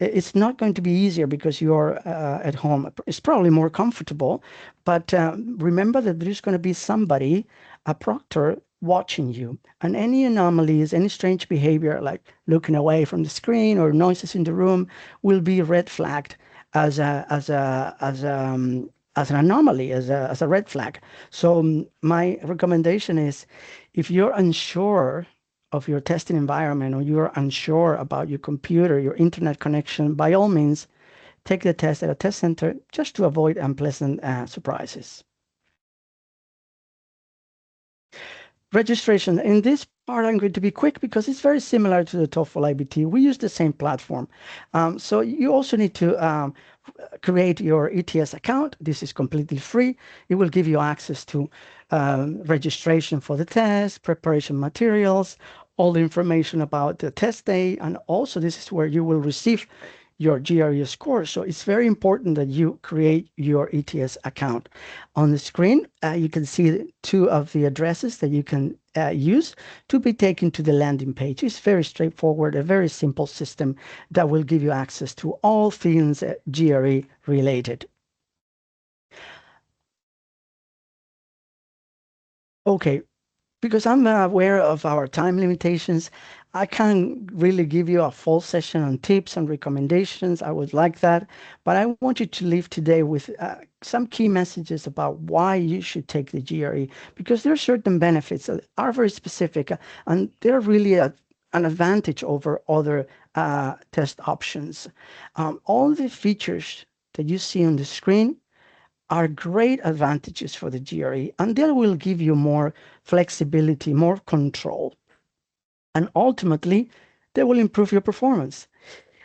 it's not going to be easier because you're at home. It's probably more comfortable, but remember that there's going to be somebody, a proctor, watching you. And any anomalies, any strange behavior, like looking away from the screen or noises in the room, will be red flagged as an anomaly, as a red flag. So my recommendation is, if you're unsure of your testing environment, or you're unsure about your computer, your internet connection, by all means, take the test at a test center just to avoid unpleasant surprises. Registration. In this part, I'm going to be quick because it's very similar to the TOEFL IBT. We use the same platform. So you also need to create your ETS account. This is completely free. It will give you access to registration for the test, preparation materials, all the information about the test day, and also this is where you will receive your GRE score. So it's very important that you create your ETS account. On the screen, you can see two of the addresses that you can use to be taken to the landing page. It's very straightforward, a very simple system that will give you access to all things GRE related. Okay, because I'm aware of our time limitations, I can't really give you a full session on tips and recommendations. I would like that, but I want you to leave today with some key messages about why you should take the GRE, because there are certain benefits that are very specific, and they're really an advantage over other test options. All the features that you see on the screen are great advantages for the GRE, and they will give you more flexibility, more control. And ultimately, they will improve your performance.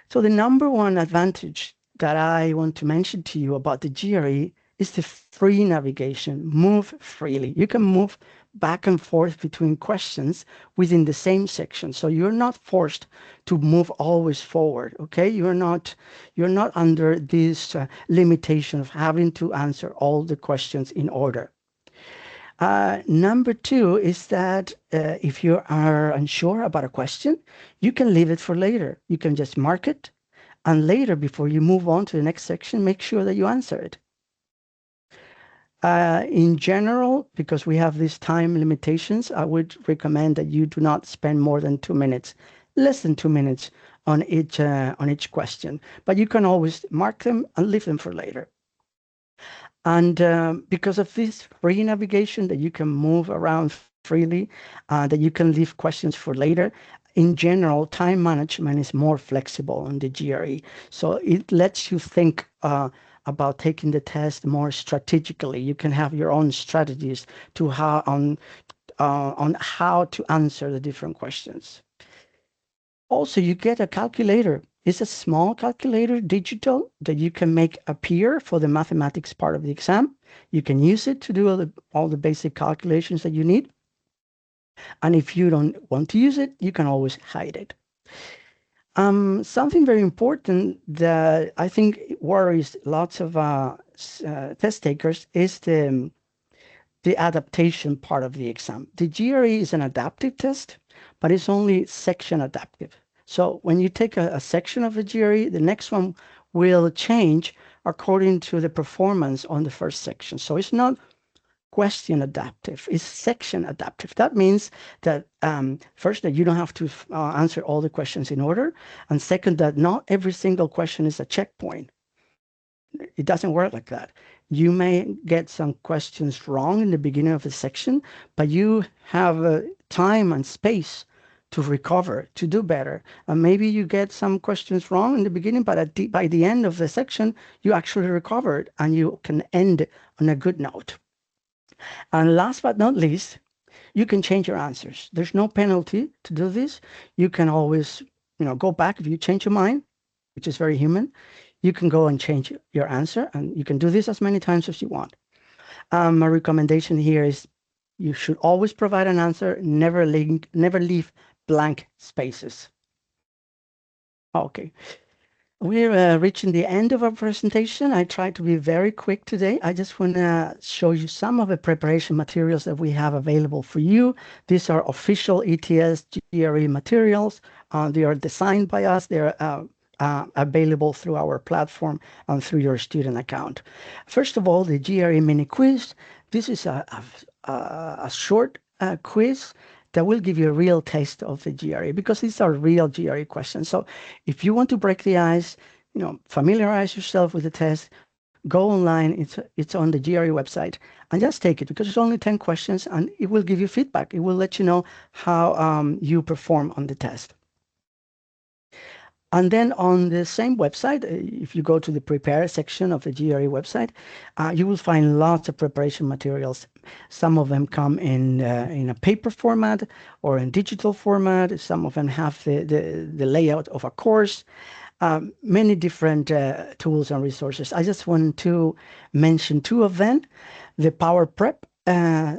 So the number one advantage that I want to mention to you about the GRE is the free navigation. Move freely. You can move back and forth between questions within the same section. So you're not forced to move always forward, okay? You're not under this limitation of having to answer all the questions in order. Number two is that if you are unsure about a question, you can leave it for later. You can just mark it, and later, before you move on to the next section, make sure that you answer it. In general, because we have these time limitations, I would recommend that you do not spend more than 2 minutes, less than 2 minutes on each question. But you can always mark them and leave them for later. And because of this free navigation, that you can move around freely, that you can leave questions for later, in general, time management is more flexible on the GRE. So it lets you think about taking the test more strategically. You can have your own strategies to on how to answer the different questions. Also, you get a calculator. It's a small calculator, digital, that you can make appear for the mathematics part of the exam. You can use it to do all the basic calculations that you need. And if you don't want to use it, you can always hide it. Something very important that I think worries lots of test takers is the adaptation part of the exam. The GRE is an adaptive test, but it's only section adaptive. So when you take a section of the GRE, the next one will change according to the performance on the first section. So it's not question adaptive, it's section adaptive. That means that first, that you don't have to answer all the questions in order, and second, that not every single question is a checkpoint. It doesn't work like that. You may get some questions wrong in the beginning of the section, but you have time and space to recover, to do better. And maybe you get some questions wrong in the beginning, but by the end of the section, you actually recovered and you can end on a good note. And last but not least, you can change your answers. There's no penalty to do this. You can always, go back if you change your mind, which is very human. You can go and change your answer, and you can do this as many times as you want. My recommendation here is you should always provide an answer, never leave blank spaces. Okay. We're reaching the end of our presentation. I tried to be very quick today. I just want to show you some of the preparation materials that we have available for you. These are official ETS-GRE materials. They are designed by us. They're available through our platform and through your student account. First of all, the GRE mini quiz. This is a short quiz that will give you a real taste of the GRE, because these are real GRE questions. So if you want to break the ice, familiarize yourself with the test, go online. It's on the GRE website, and just take it, because it's only 10 questions, and it will give you feedback. It will let you know how you perform on the test. And then on the same website, if you go to the prepare section of the GRE website, you will find lots of preparation materials. Some of them come in a paper format or in digital format. Some of them have the layout of a course. Many different tools and resources. I just want to mention two of them. The Power Prep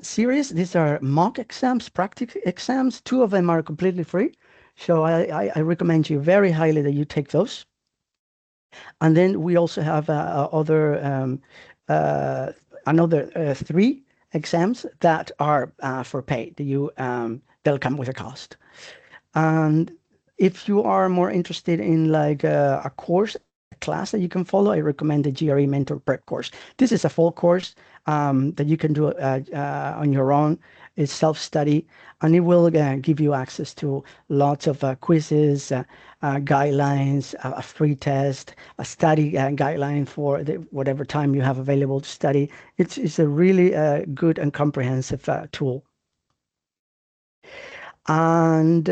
series. These are mock exams, practice exams. Two of them are completely free. So I recommend you very highly that you take those. And then we also have another 3 exams that are for pay. They'll come with a cost. And if you are more interested in like a course, a class that you can follow, I recommend the GRE Mentor Prep course. This is a full course that you can do on your own. It's self-study, and it will give you access to lots of quizzes, guidelines, a free test, a study guideline for whatever time you have available to study. It's a really good and comprehensive tool. And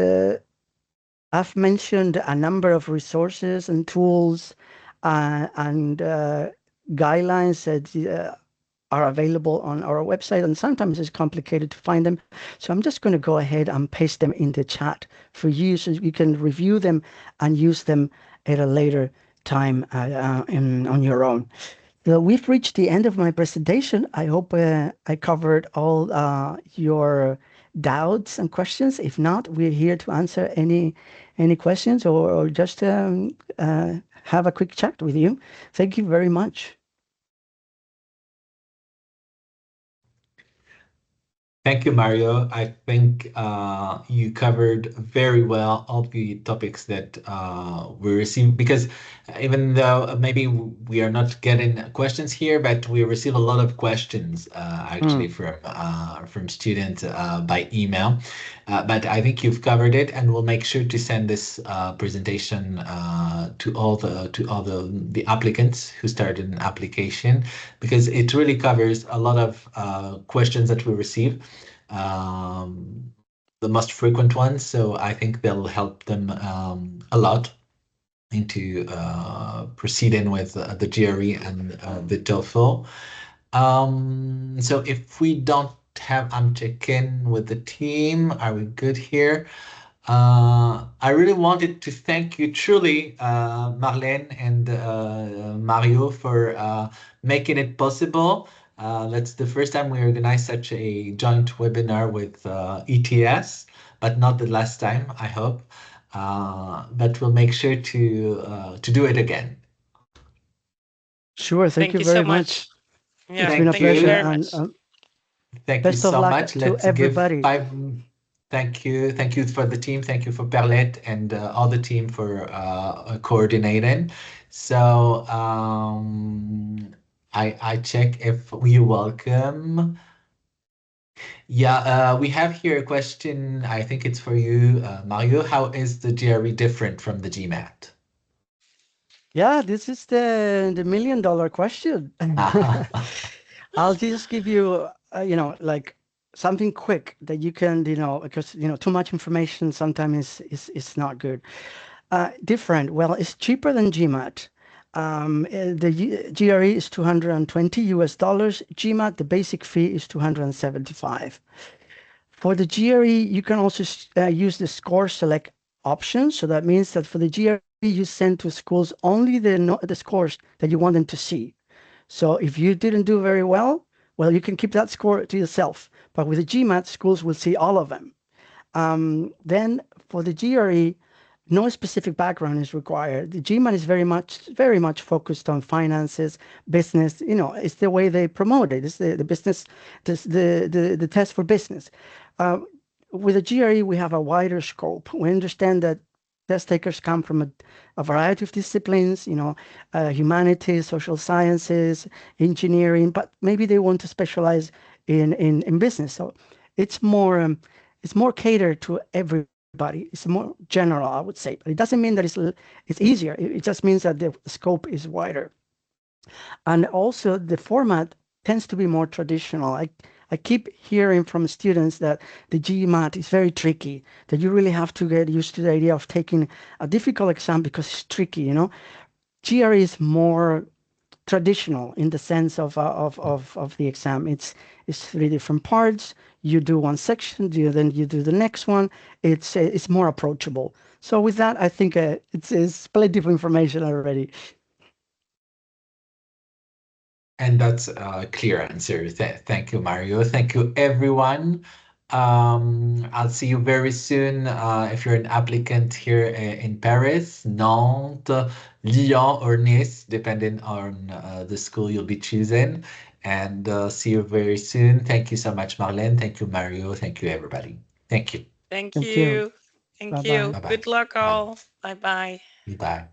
I've mentioned a number of resources and tools and guidelines that are available on our website, and sometimes it's complicated to find them. So I'm just going to go ahead and paste them in the chat for you, so you can review them and use them at a later time on your own. So we've reached the end of my presentation. I hope I covered all your doubts and questions. If not, we're here to answer any questions, or just have a quick chat with you. Thank you very much. Thank you, Mario. I think you covered very well all the topics that we received, because even though maybe we are not getting questions here, but we receive a lot of questions actually from students by email. But I think you've covered it, and we'll make sure to send this presentation to all the applicants who started an application, because it really covers a lot of questions that we receive. The most frequent ones, so I think they'll help them a lot into proceeding with the GRE and the TOEFL. So if we don't have, I'm checking with the team. Are we good here? I really wanted to thank you truly, Marleen and Mario, for making it possible. That's the first time we organized such a joint webinar with ETS, but not the last time, I hope. But we'll make sure to do it again. Sure, thank you very so much. Yeah, it's been a thank you pleasure, very and much. Thank you best of so luck much. to Let's everybody. give 5. Thank you for the team. Thank you for Perlette and all the team for coordinating. So I check if we welcome. Yeah, we have here a question. I think it's for you, Mario. How is the GRE different from the GMAT? Yeah, this is the $1,000,000 question. I'll just give you, like something quick that you can, because too much information sometimes is not good. Different. Well, it's cheaper than GMAT. The GRE is $220. GMAT, the basic fee is $275. For the GRE, you can also use the score select option. So that means that for the GRE, you send to schools only the scores that you want them to see. So if you didn't do very well, you can keep that score to yourself. But with the GMAT, schools will see all of them. Then for the GRE, no specific background is required. The GMAT is very much focused on finances, business. It's the way they promote it. It's the business, the test for business. With the GRE, we have a wider scope. We understand that test takers come from a variety of disciplines, humanities, social sciences, engineering, but maybe they want to specialize in business. So it's more catered to everybody. It's more general, I would say. But it doesn't mean that it's easier. It just means that the scope is wider. And also the format tends to be more traditional. I keep hearing from students that the GMAT is very tricky, that you really have to get used to the idea of taking a difficult exam because it's tricky, you know. GRE is more traditional in the sense of the exam. It's 3 different parts. You do one section, then you do the next one. It's more approachable. So with that, I think it's plenty of information already. And that's a clear answer. Thank you, Mario. Thank you, everyone. I'll see you very soon if you're an applicant here in Paris, Nantes, Lyon, or Nice, depending on the school you'll be choosing. And see you very soon. Thank you so much, Marleen. Thank you, Mario. Thank you, everybody. Thank you. Thank Thank you. you. Thank Bye-bye. you. Bye-bye. Good luck Bye. all. Bye bye. Bye.